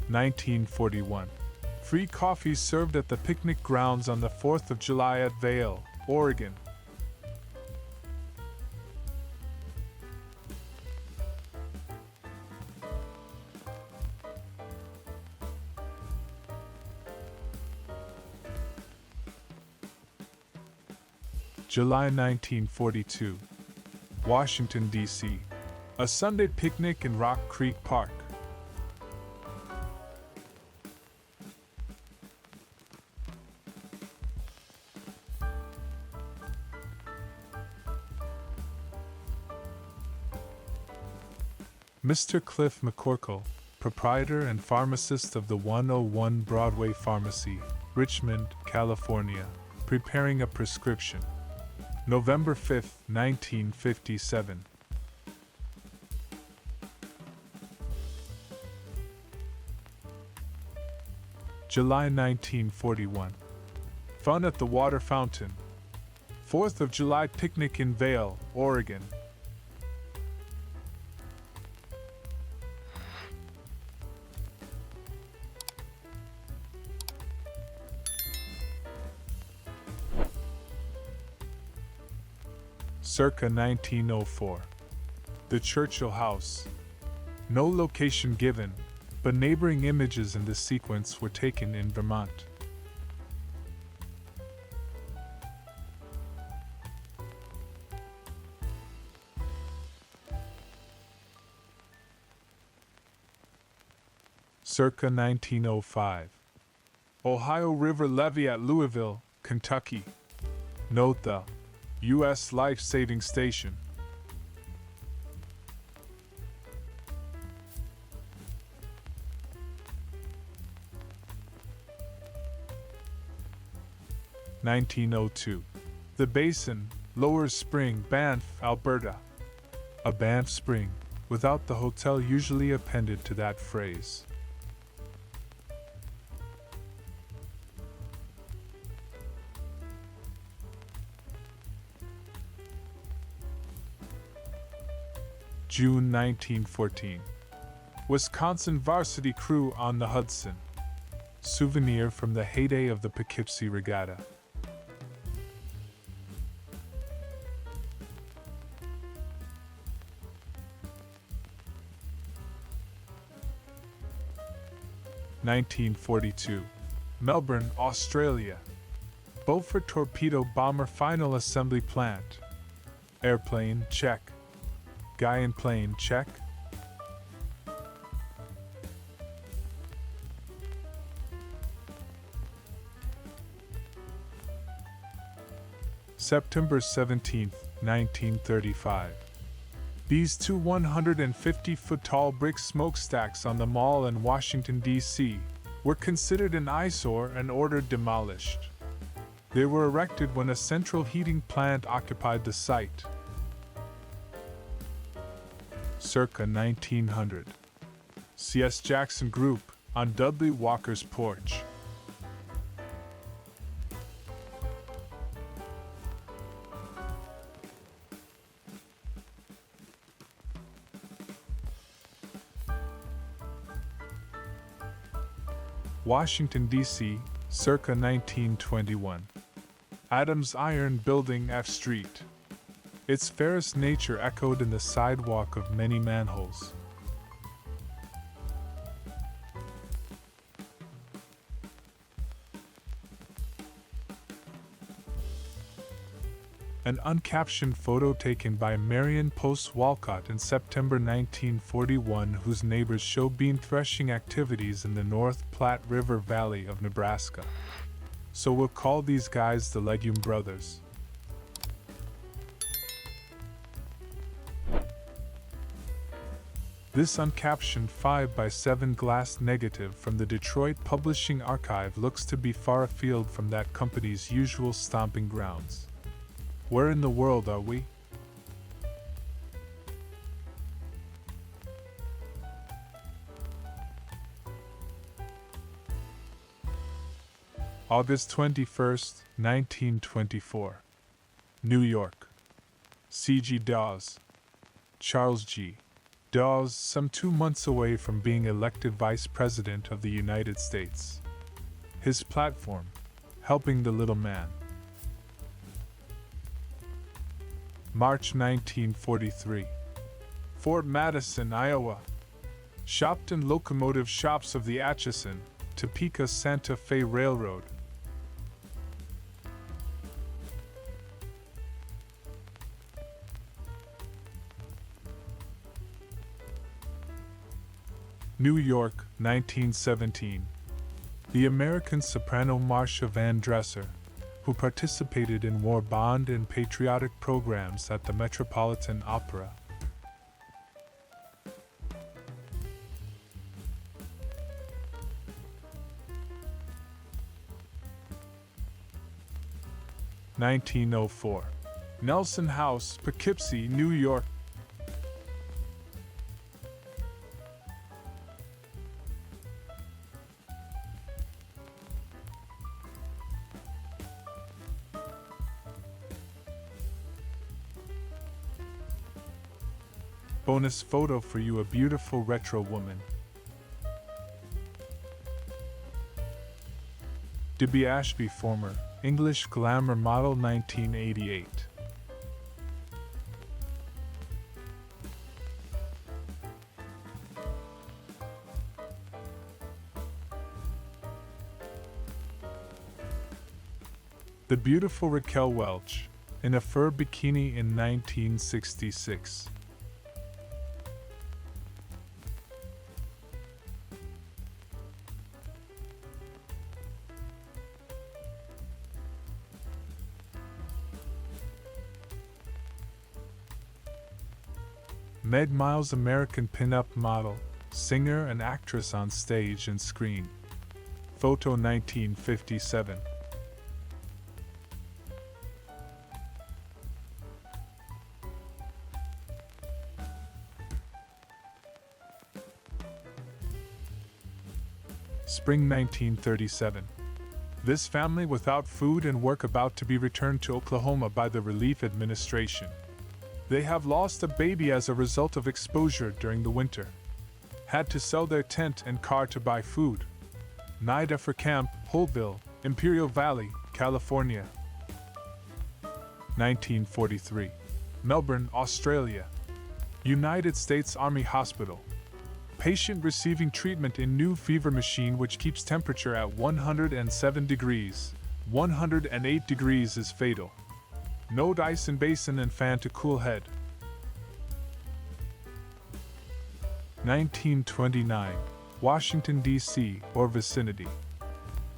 (1941). Free coffee served at the picnic grounds on the 4th of July at Vail, Oregon. July 1942. Washington, D.C. A Sunday picnic in Rock Creek Park. Mr. Cliff McCorkle, proprietor and pharmacist of the 101 Broadway Pharmacy, Richmond, California, preparing a prescription. November 5, 1957. July 1941. Fun at the water fountain. 4th of July picnic in Vail, Oregon. Circa 1904. The Churchill House. No location given, but neighboring images in this sequence were taken in Vermont. Circa 1905. Ohio River levee at Louisville, Kentucky. Note the U.S. Life-Saving Station. (1902). The Basin, Lower Spring, Banff, Alberta. A Banff Spring, without the hotel usually appended to that phrase. June 1914. Wisconsin varsity crew on the Hudson. Souvenir from the heyday of the Poughkeepsie Regatta. (1942). Melbourne, Australia. Beaufort torpedo bomber final assembly plant. Airplane, check. Guy in plane, check. September 17, 1935. These two 150-foot-tall brick smokestacks on the Mall in Washington, D.C., were considered an eyesore and ordered demolished. They were erected when a central heating plant occupied the site. Circa 1900. C.S. Jackson Group on Dudley Walker's porch. Washington, D.C., circa 1921. Adams Iron Building, F Street. its fairest nature echoed in the sidewalk of many manholes. An uncaptioned photo taken by Marion Post Walcott in September 1941, whose neighbors show bean threshing activities in the North Platte River Valley of Nebraska. So we'll call these guys the Legume Brothers. This uncaptioned 5x7 glass negative from the Detroit Publishing Archive looks to be far afield from that company's usual stomping grounds. Where in the world are we? August 21st, 1924. New York. C.G. Dawes. Charles G. Dawes, some 2 months away from being elected Vice President of the United States. His platform: helping the little man. March 1943. Fort Madison, Iowa. Shopton Locomotive Shops of the Atchison, Topeka Santa Fe Railroad. New York, 1917. The American soprano Marcia Van Dresser, who participated in war bond and patriotic programs at the Metropolitan Opera. (1904). Nelson House, Poughkeepsie, New York. Bonus photo for you, a beautiful retro woman. Debbie Ashby, former English glamour model, 1988. The beautiful Raquel Welch, in a fur bikini in 1966. Meg Miles, American pin-up model, singer and actress on stage and screen. Photo 1957. Spring 1937. This family without food and work about to be returned to Oklahoma by the Relief Administration. They have lost a baby as a result of exposure during the winter. Had to sell their tent and car to buy food. NIDA for Camp Holtville, Imperial Valley, California. 1943. Melbourne, Australia. United States Army Hospital. Patient receiving treatment in new fever machine which keeps temperature at 107 degrees. 108 degrees is fatal. No Dyson basin and fan to cool head. 1929. Washington, D.C. or vicinity.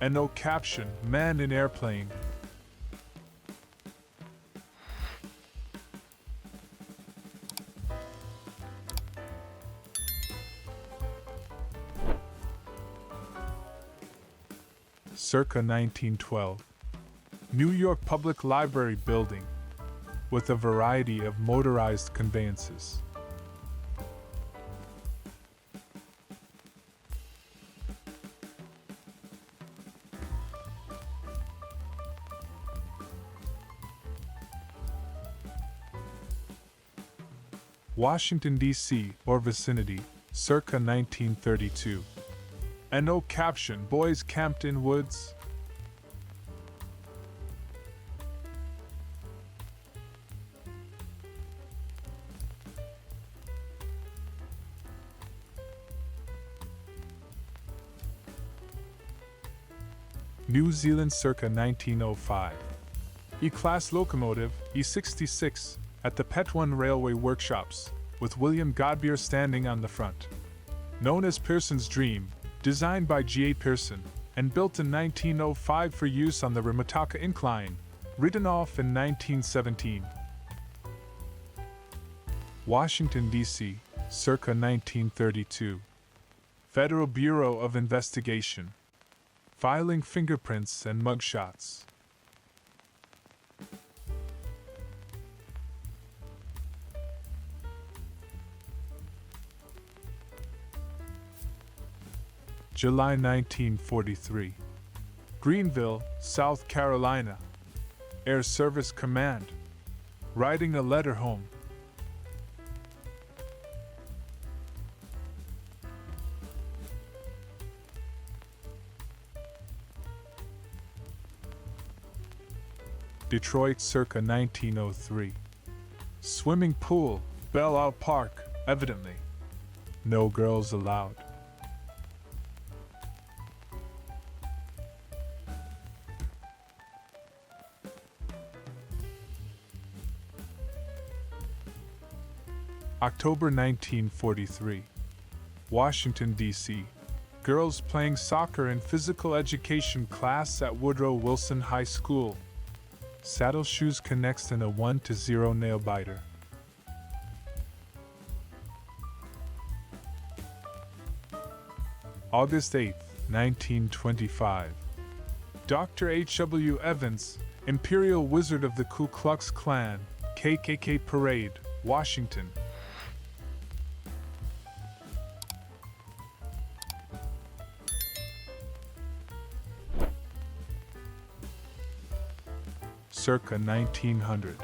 And no caption, man in airplane. Circa 1912. New York Public Library building, with a variety of motorized conveyances. Washington, D.C. or vicinity, circa 1932. And no caption, boys camped in woods. New Zealand circa 1905. E-Class locomotive, E66, at the Petwan Railway Workshops, with William Godbeer standing on the front. Known as Pearson's Dream, designed by G. A. Pearson, and built in 1905 for use on the Rimataka Incline, written off in 1917. Washington, D.C., circa 1932. Federal Bureau of Investigation. Filing fingerprints and mugshots. July 1943. Greenville, South Carolina. Air Service Command. Writing a letter home. Detroit circa 1903. Swimming pool, Belle Isle Park, evidently. No girls allowed. October 1943. Washington, D.C. Girls playing soccer in physical education class at Woodrow Wilson High School. Saddle shoes connects in a 1-0 nail biter. August 8, 1925. Dr. H.W. Evans, Imperial Wizard of the Ku Klux Klan, KKK Parade, Washington. Circa 1900.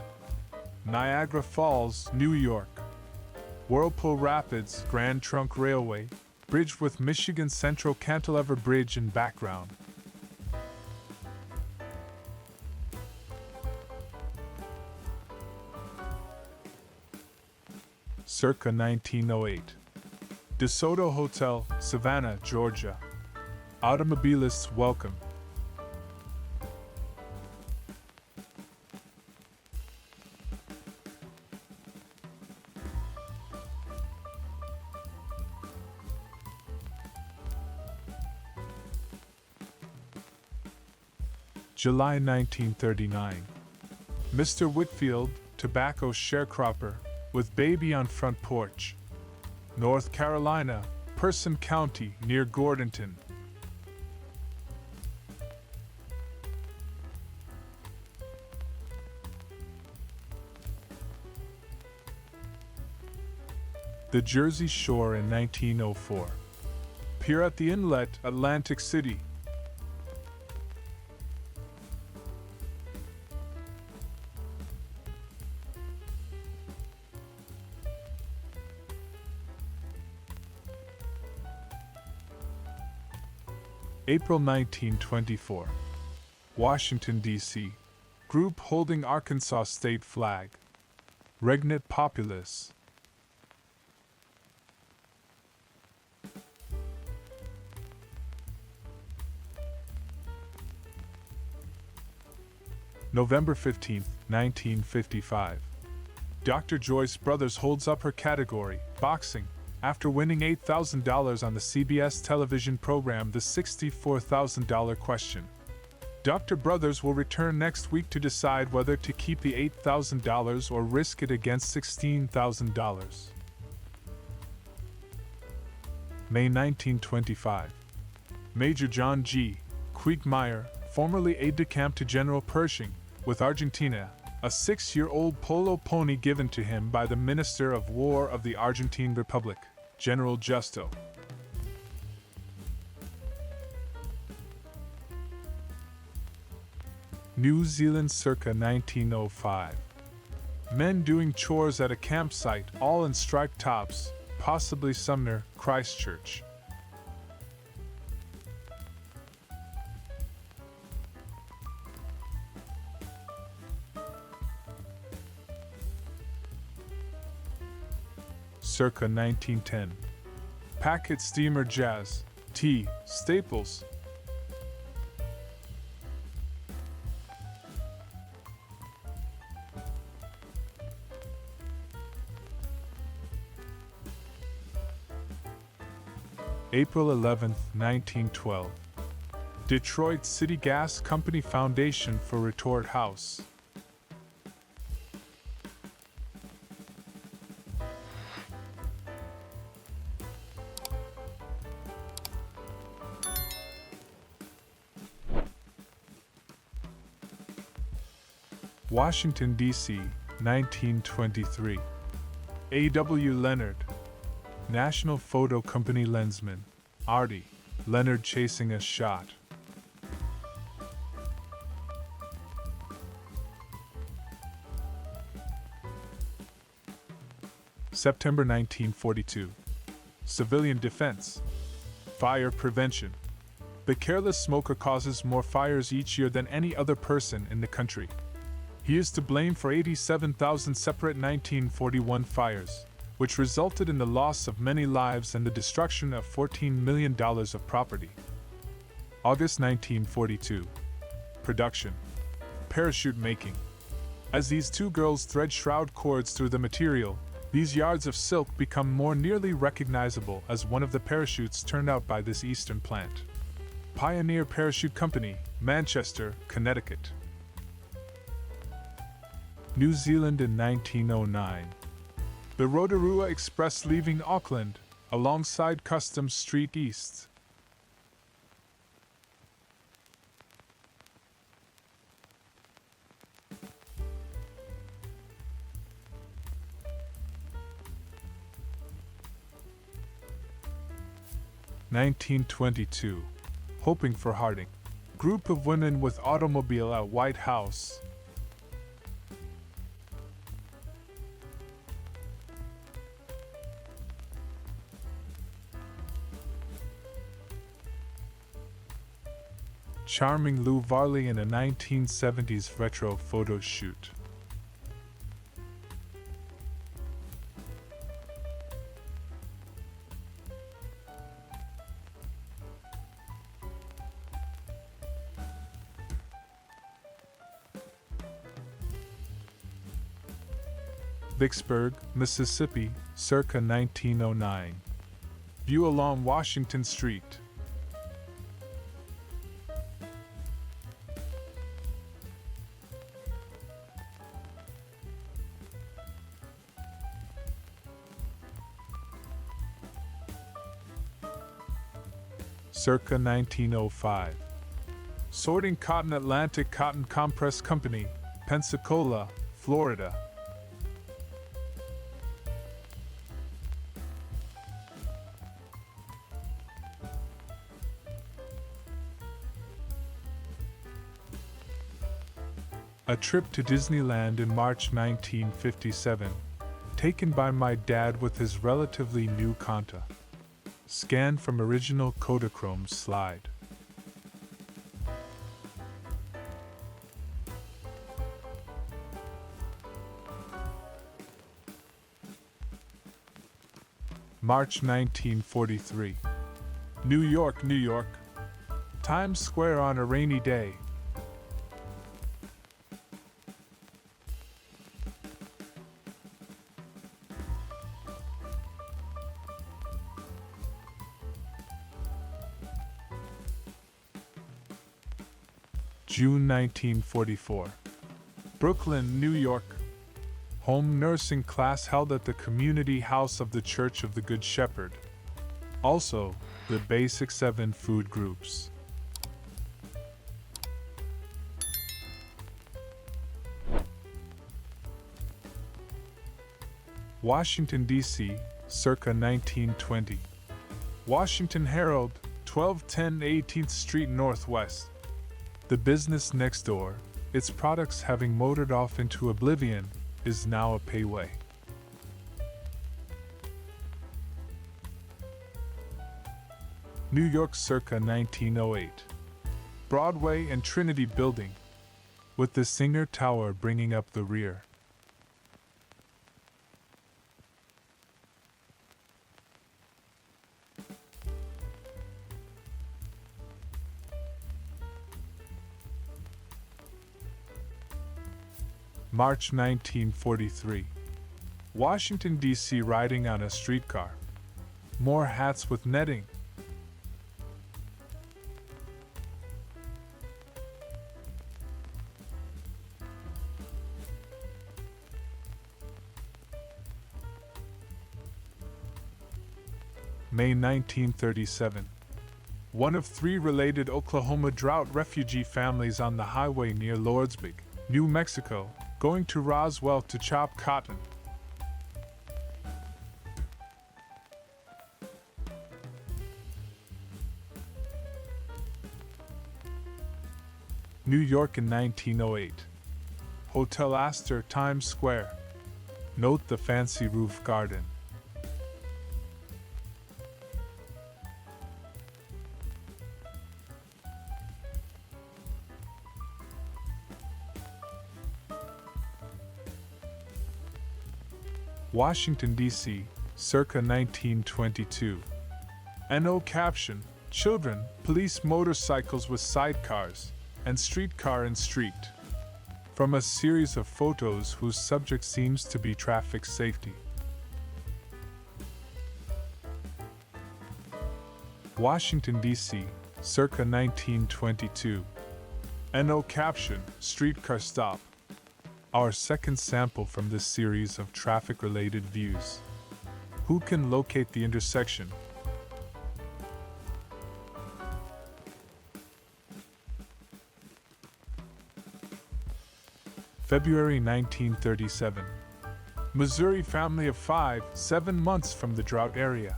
Niagara Falls, New York. Whirlpool Rapids, Grand Trunk Railway, bridge with Michigan Central Cantilever Bridge in background. Circa 1908. DeSoto Hotel, Savannah, Georgia. Automobilists welcome. July 1939. Mr. Whitfield, tobacco sharecropper, with baby on front porch. North Carolina, Person County, near Gordonton. The Jersey Shore in 1904. Pier at the Inlet, Atlantic City. April 1924. Washington, D.C. Group holding Arkansas state flag. Regnant populace. November 15, 1955. Dr. Joyce Brothers holds up her category, boxing, after winning $8,000 on the CBS television program The $64,000 Question. Dr. Brothers will return next week to decide whether to keep the $8,000 or risk it against $16,000. May 1925. Major John G. Quiegmeyer, formerly aide-de-camp to General Pershing, with Argentina, a 6-year-old polo pony given to him by the Minister of War of the Argentine Republic, General Justo. New Zealand circa 1905. Men doing chores at a campsite, all in striped tops, possibly Sumner, Christchurch. Circa 1910. Packet steamer Jazz, T. Staples. April 11, 1912. Detroit City Gas Company Foundation for Retort House. Washington, D.C., 1923. A.W. Leonard. National Photo Company Lensman. Artie. Leonard chasing a shot. September 1942. Civilian defense. Fire prevention. The careless smoker causes more fires each year than any other person in the country. He is to blame for 87,000 separate 1941 fires, which resulted in the loss of many lives and the destruction of $14 million of property. August 1942. Production. Parachute making. As these two girls thread shroud cords through the material, these yards of silk become more nearly recognizable as one of the parachutes turned out by this eastern plant. Pioneer Parachute Company, Manchester, Connecticut. New Zealand in 1909. The Rotorua Express leaving Auckland, alongside Customs Street East. (1922). Hoping for Harding. Group of women with automobile at White House. Charming Lou Varley in a 1970s retro photo shoot. Vicksburg, Mississippi, circa 1909. View along Washington Street. Circa 1905. Sorting Cotton Atlantic Cotton Compress Company, Pensacola, Florida. A trip to Disneyland in March 1957, taken by my dad with his relatively new Conta. Scanned from original Kodachrome slide. March 1943. New York, New York. Times Square on a rainy day. June 1944. Brooklyn, New York. Home nursing class held at the community house of the Church of the Good Shepherd. Also, the Basic 7 food groups. Washington, D.C., circa 1920. Washington Herald, 1210 18th Street Northwest. The business next door, its products having motored off into oblivion, is now a payway. New York circa 1908. Broadway and Trinity Building, with the Singer Tower bringing up the rear. March 1943. Washington, D.C. riding on a streetcar. More hats with netting. May 1937. One of 3 related Oklahoma drought refugee families on the highway near Lordsburg, New Mexico, going to Roswell to chop cotton. New York in 1908. Hotel Astor, Times Square. Note the fancy roof garden. Washington, D.C., circa 1922. NO caption: Children, police motorcycles with sidecars, and streetcar in street. From a series of photos whose subject seems to be traffic safety. Washington, D.C., circa 1922. NO caption: Streetcar stop. Our second sample from this series of traffic-related views. Who can locate the intersection? February 1937. Missouri family of 5, 7 months from the drought area.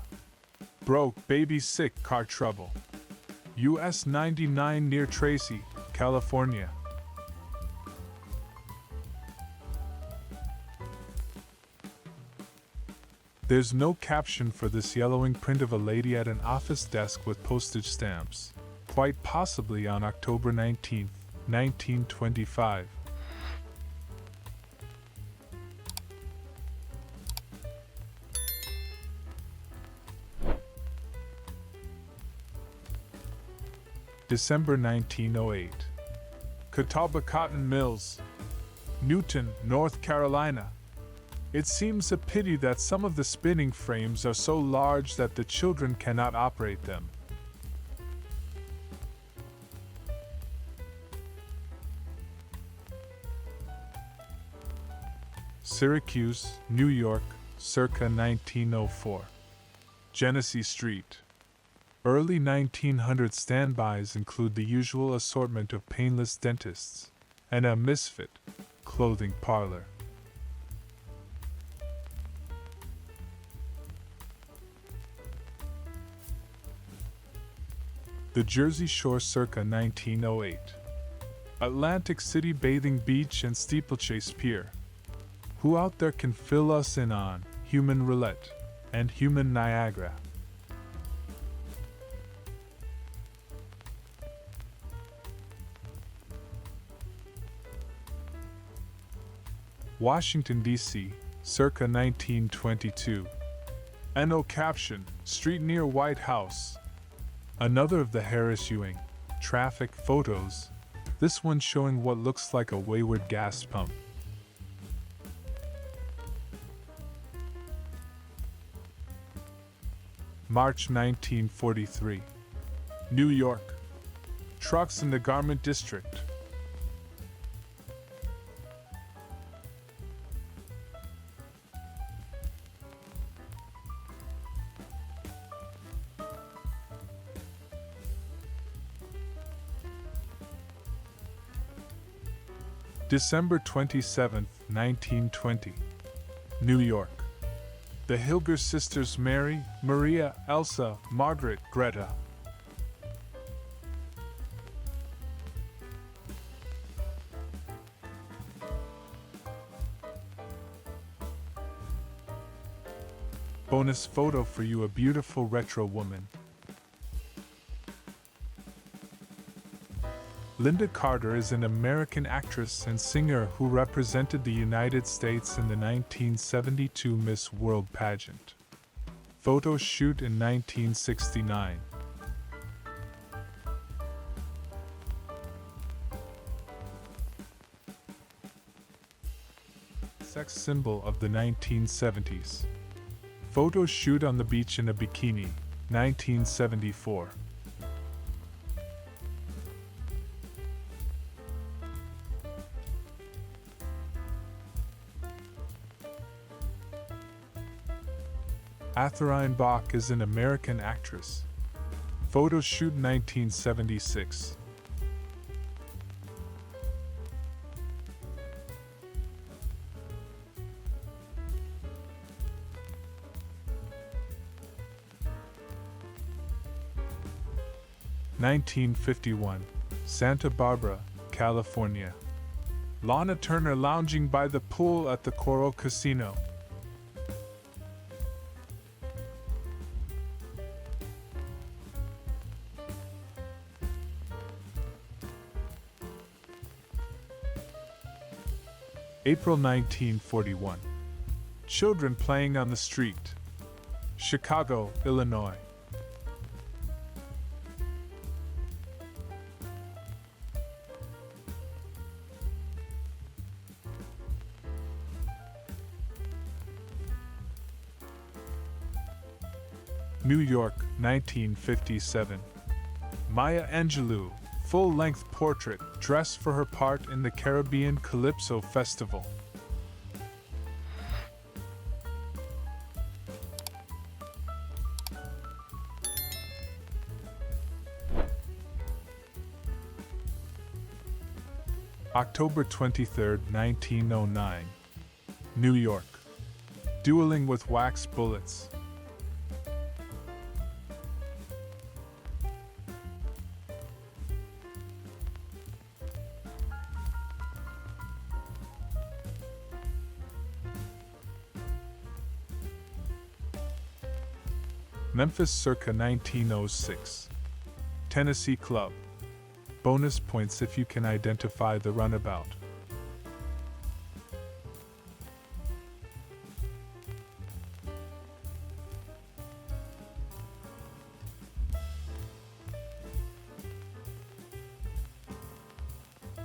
Broke, baby sick, car trouble. US 99 near Tracy, California. There's no caption for this yellowing print of a lady at an office desk with postage stamps, quite possibly on October 19, 1925. December 1908. Catawba Cotton Mills, Newton, North Carolina. It seems a pity that some of the spinning frames are so large that the children cannot operate them. Syracuse, New York, circa 1904. Genesee Street. Early 1900 standbys include the usual assortment of painless dentists and a misfit clothing parlor. The Jersey Shore circa 1908. Atlantic City Bathing Beach and Steeplechase Pier. Who out there can fill us in on human roulette and human Niagara? Washington, D.C., circa 1922. NO caption: Street near White House. Another of the Harris Ewing traffic photos, this one showing what looks like a wayward gas pump. March 1943. New York. Trucks in the Garment District. December 27, 1920. New York. The Hilger sisters Mary, Maria, Elsa, Margaret, Greta. Bonus photo for you, a beautiful retro woman. Linda Carter is an American actress and singer who represented the United States in the 1972 Miss World pageant. Photo shoot in 1969. Sex symbol of the 1970s. Photo shoot on the beach in a bikini, 1974. Catherine Bach is an American actress. Photo shoot 1976. (1951) Santa Barbara, California. Lana Turner lounging by the pool at the Coral Casino. April 1941. Children playing on the street. Chicago, Illinois. New York, 1957. Maya Angelou, full-length portrait, dressed for her part in the Caribbean Calypso Festival. October 23, 1909. New York. Dueling with wax bullets. Memphis circa 1906. Tennessee Club. Bonus points if you can identify the runabout.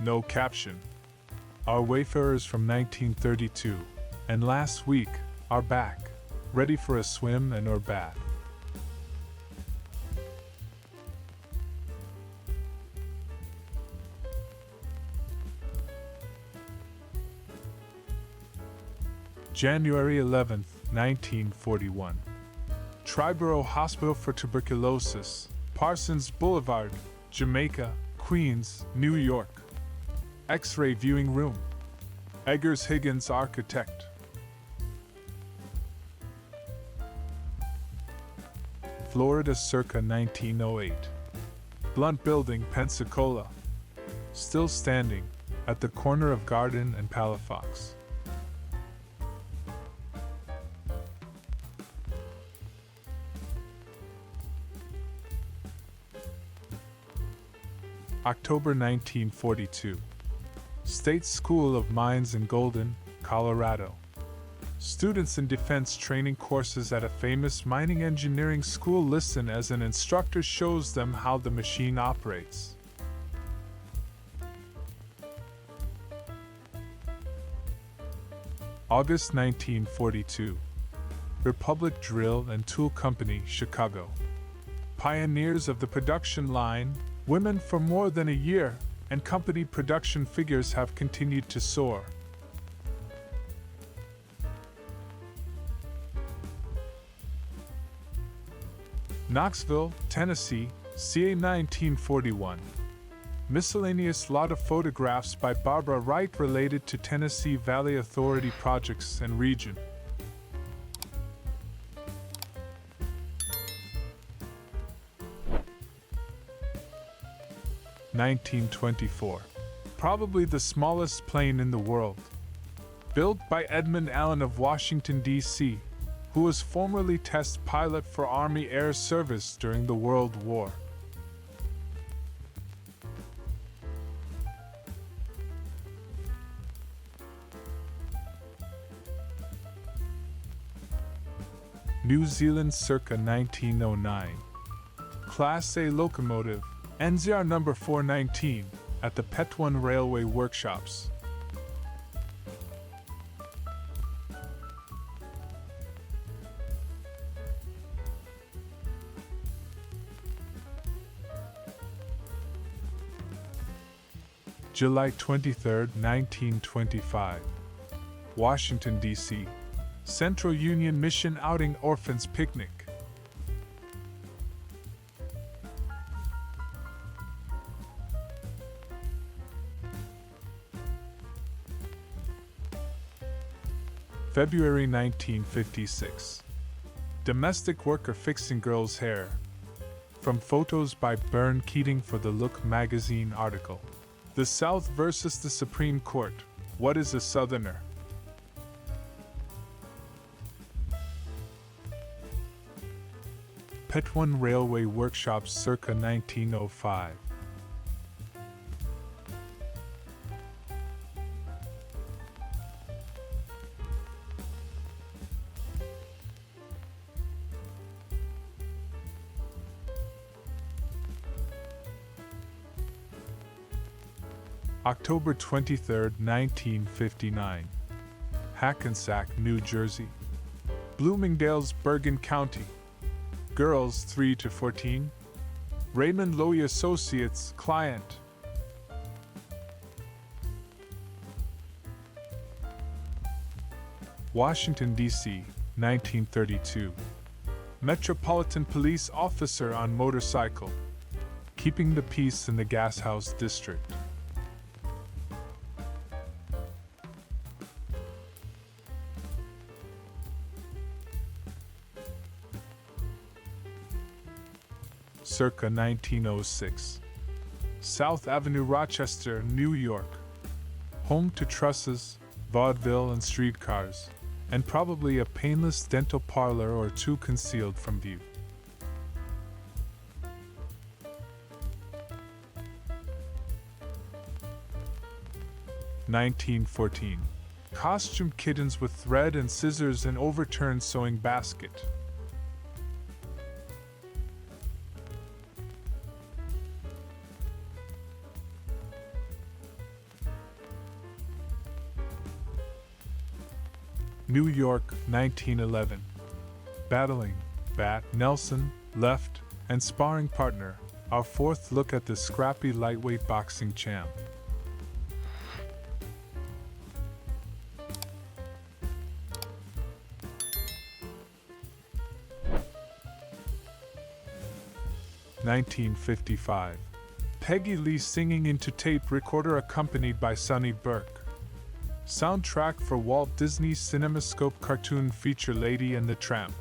No caption. Our wayfarers from 1932 and last week are back, ready for a swim and or bath. January 11, 1941. Triborough Hospital for Tuberculosis, Parsons Boulevard, Jamaica, Queens, New York. X-ray viewing room. Eggers Higgins architect. Florida circa 1908. Blunt Building, Pensacola. Still standing, at the corner of Garden and Palafox. October 1942. State School of Mines in Golden, Colorado. Students in defense training courses at a famous mining engineering school listen as an instructor shows them how the machine operates. August 1942. Republic Drill and Tool Company, Chicago. Pioneers of the production line, women for more than a year, and company production figures have continued to soar. Knoxville, Tennessee, ca. 1941. Miscellaneous lot of photographs by Barbara Wright related to Tennessee Valley Authority projects and region. (1924). Probably the smallest plane in the world. Built by Edmund Allen of Washington, D.C., who was formerly test pilot for Army Air Service during the World War. New Zealand circa 1909. Class A locomotive, NZR number 419, at the Petwan Railway Workshops. July 23, 1925. Washington, D.C. Central Union Mission Outing Orphans Picnic. February 1956. Domestic worker fixing girl's hair. From photos by Bern Keating for the Look magazine article. The South versus the Supreme Court. What is a Southerner? Petwan Railway Workshops circa 1905. October 23, 1959. Hackensack, New Jersey. Bloomingdale's Bergen County. Girls 3 to 14. Raymond Lowy Associates, client. Washington, D.C., 1932. Metropolitan Police officer on motorcycle. Keeping the peace in the Gas House District. Circa 1906. South Avenue, Rochester, New York. Home to trusses, vaudeville and streetcars, and probably a painless dental parlor or two concealed from view. (1914) Costume kittens with thread and scissors and overturned sewing basket. New York, 1911. Battling, bat, Nelson, left, and sparring partner, our fourth look at the scrappy lightweight boxing champ. (1955). Peggy Lee singing into tape recorder accompanied by Sonny Burke. Soundtrack for Walt Disney's CinemaScope cartoon feature Lady and the Tramp.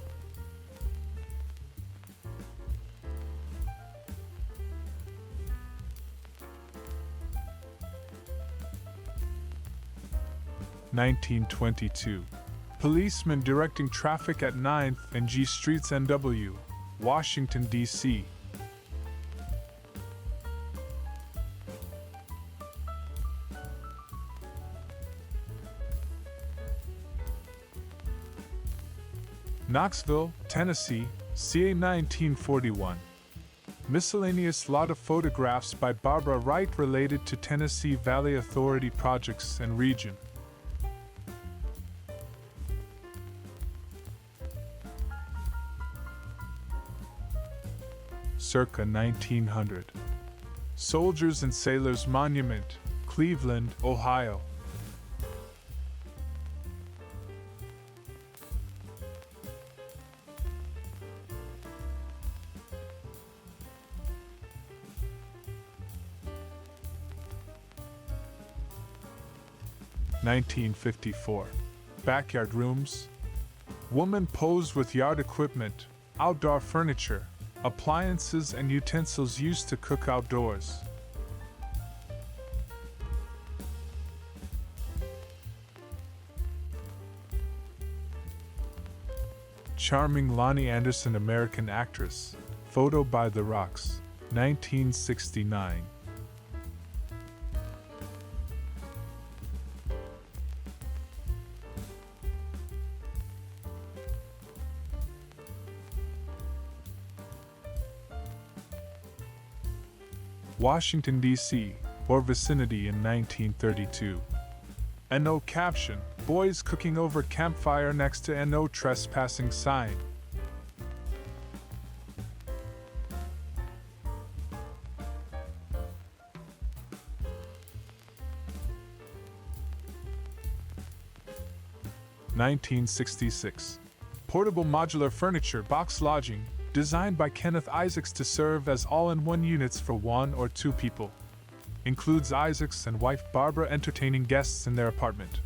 (1922). Policeman directing traffic at 9th and G Streets, NW, Washington, D.C. Knoxville, Tennessee, ca. 1941. Miscellaneous lot of photographs by Barbara Wright related to Tennessee Valley Authority projects and region. Circa 1900. Soldiers and Sailors Monument, Cleveland, Ohio. (1954). Backyard rooms. Woman posed with yard equipment, outdoor furniture, appliances and utensils used to cook outdoors. Charming Lonnie Anderson, American actress. Photo by The Rocks, 1969. Washington, D.C., or vicinity in 1932. And no caption, boys cooking over campfire next to a no trespassing sign. 1966. Portable modular furniture box lodging, designed by Kenneth Isaacs to serve as all-in-one units for 1 or 2 people. Includes Isaacs and wife Barbara entertaining guests in their apartment.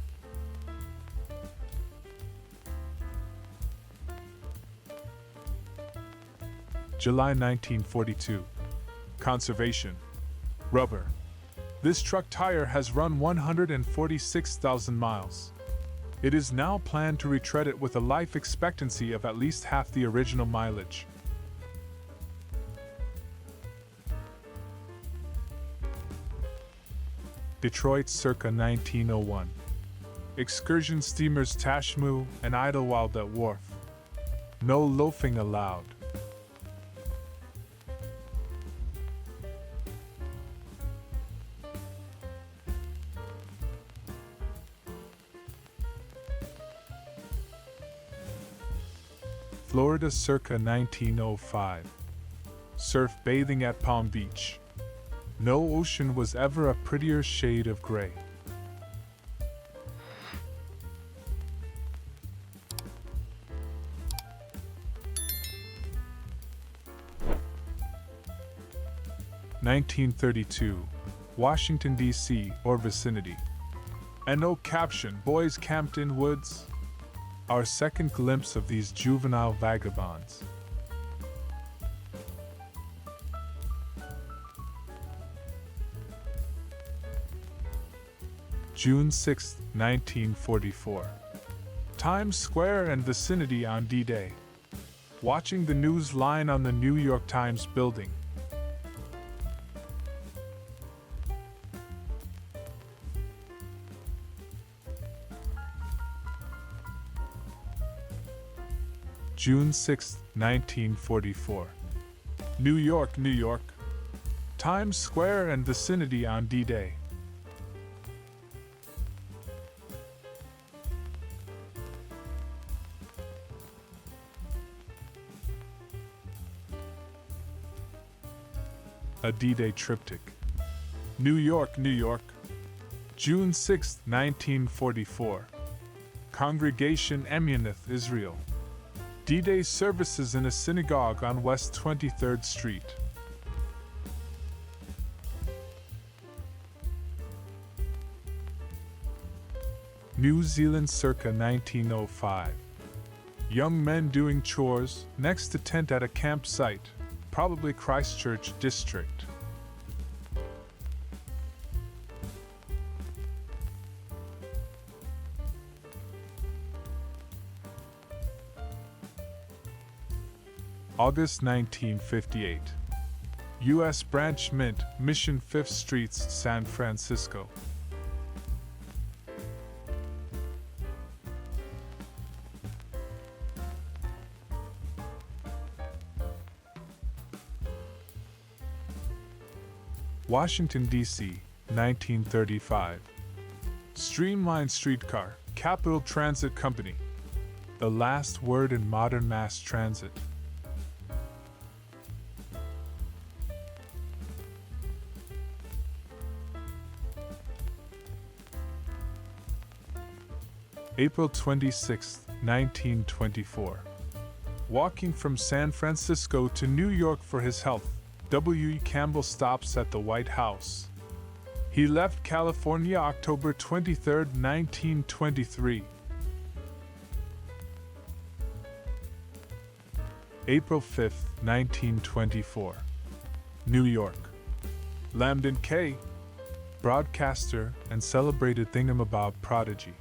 July 1942. Conservation. Rubber. This truck tire has run 146,000 miles. It is now planned to retread it with a life expectancy of at least half the original mileage. Detroit circa 1901. Excursion steamers Tashmoo and Idlewild at wharf. No loafing allowed. Florida circa 1905. Surf bathing at Palm Beach. No ocean was ever a prettier shade of gray. (1932), Washington, D.C. or vicinity. And no caption, boys camped in woods. Our second glimpse of these juvenile vagabonds. June 6, 1944. Times Square and vicinity on D-Day. Watching the news line on the New York Times building. June 6, 1944. New York, New York. Times Square and vicinity on D-Day. A D-Day triptych. New York, New York. June 6, 1944. Congregation Emuneth, Israel. D-Day services in a synagogue on West 23rd Street. New Zealand circa 1905. Young men doing chores next to tent at a campsite, probably Christchurch district. August 1958. U.S. Branch Mint, Mission 5th Streets, San Francisco. Washington, D.C., 1935. Streamlined streetcar, Capital Transit Company. The last word in modern mass transit. April 26, 1924. Walking from San Francisco to New York for his health, W. E. Campbell stops at the White House. He left California October 23, 1923. April 5, 1924. New York. Lambden K., broadcaster and celebrated thingamabob prodigy.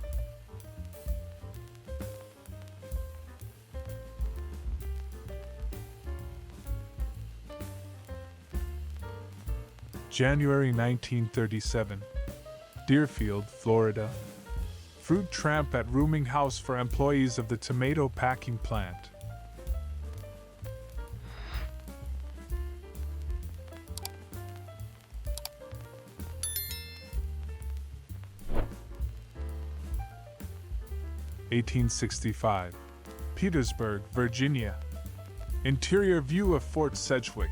January 1937. Deerfield, Florida. Fruit tramp at rooming house for employees of the tomato packing plant. (1865). Petersburg, Virginia. Interior view of Fort Sedgwick.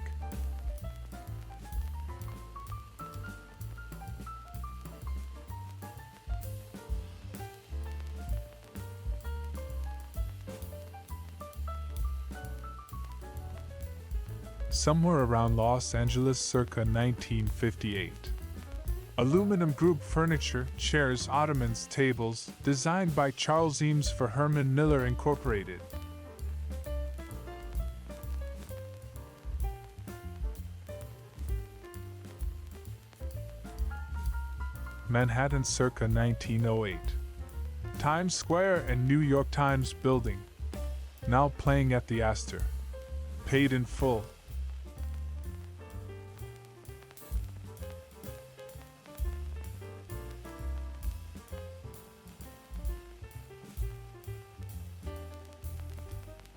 somewhere around Los Angeles circa 1958. Aluminum group furniture, chairs, ottomans, tables, designed by Charles Eames for Herman Miller Incorporated. Manhattan circa 1908. Times Square and New York Times Building. Now playing at the Astor. Paid in full.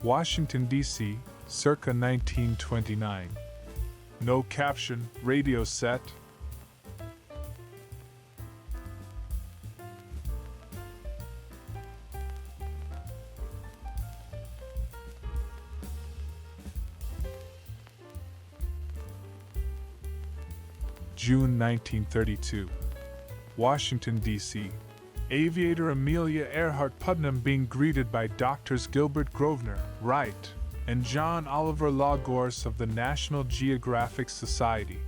Washington, D.C., circa 1929. No caption, radio set. June 1932. Washington, D.C. Aviator Amelia Earhart Putnam being greeted by Doctors Gilbert Grosvenor, Wright, and John Oliver Lawgorse of the National Geographic Society.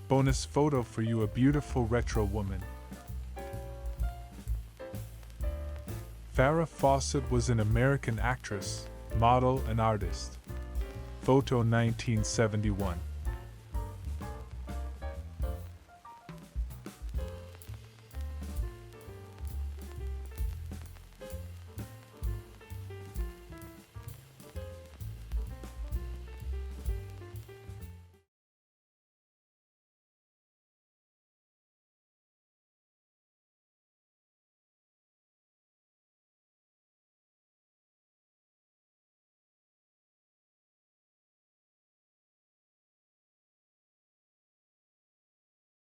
Bonus photo for you, a beautiful retro woman. Farrah Fawcett was an American actress, model, and artist. Photo 1971.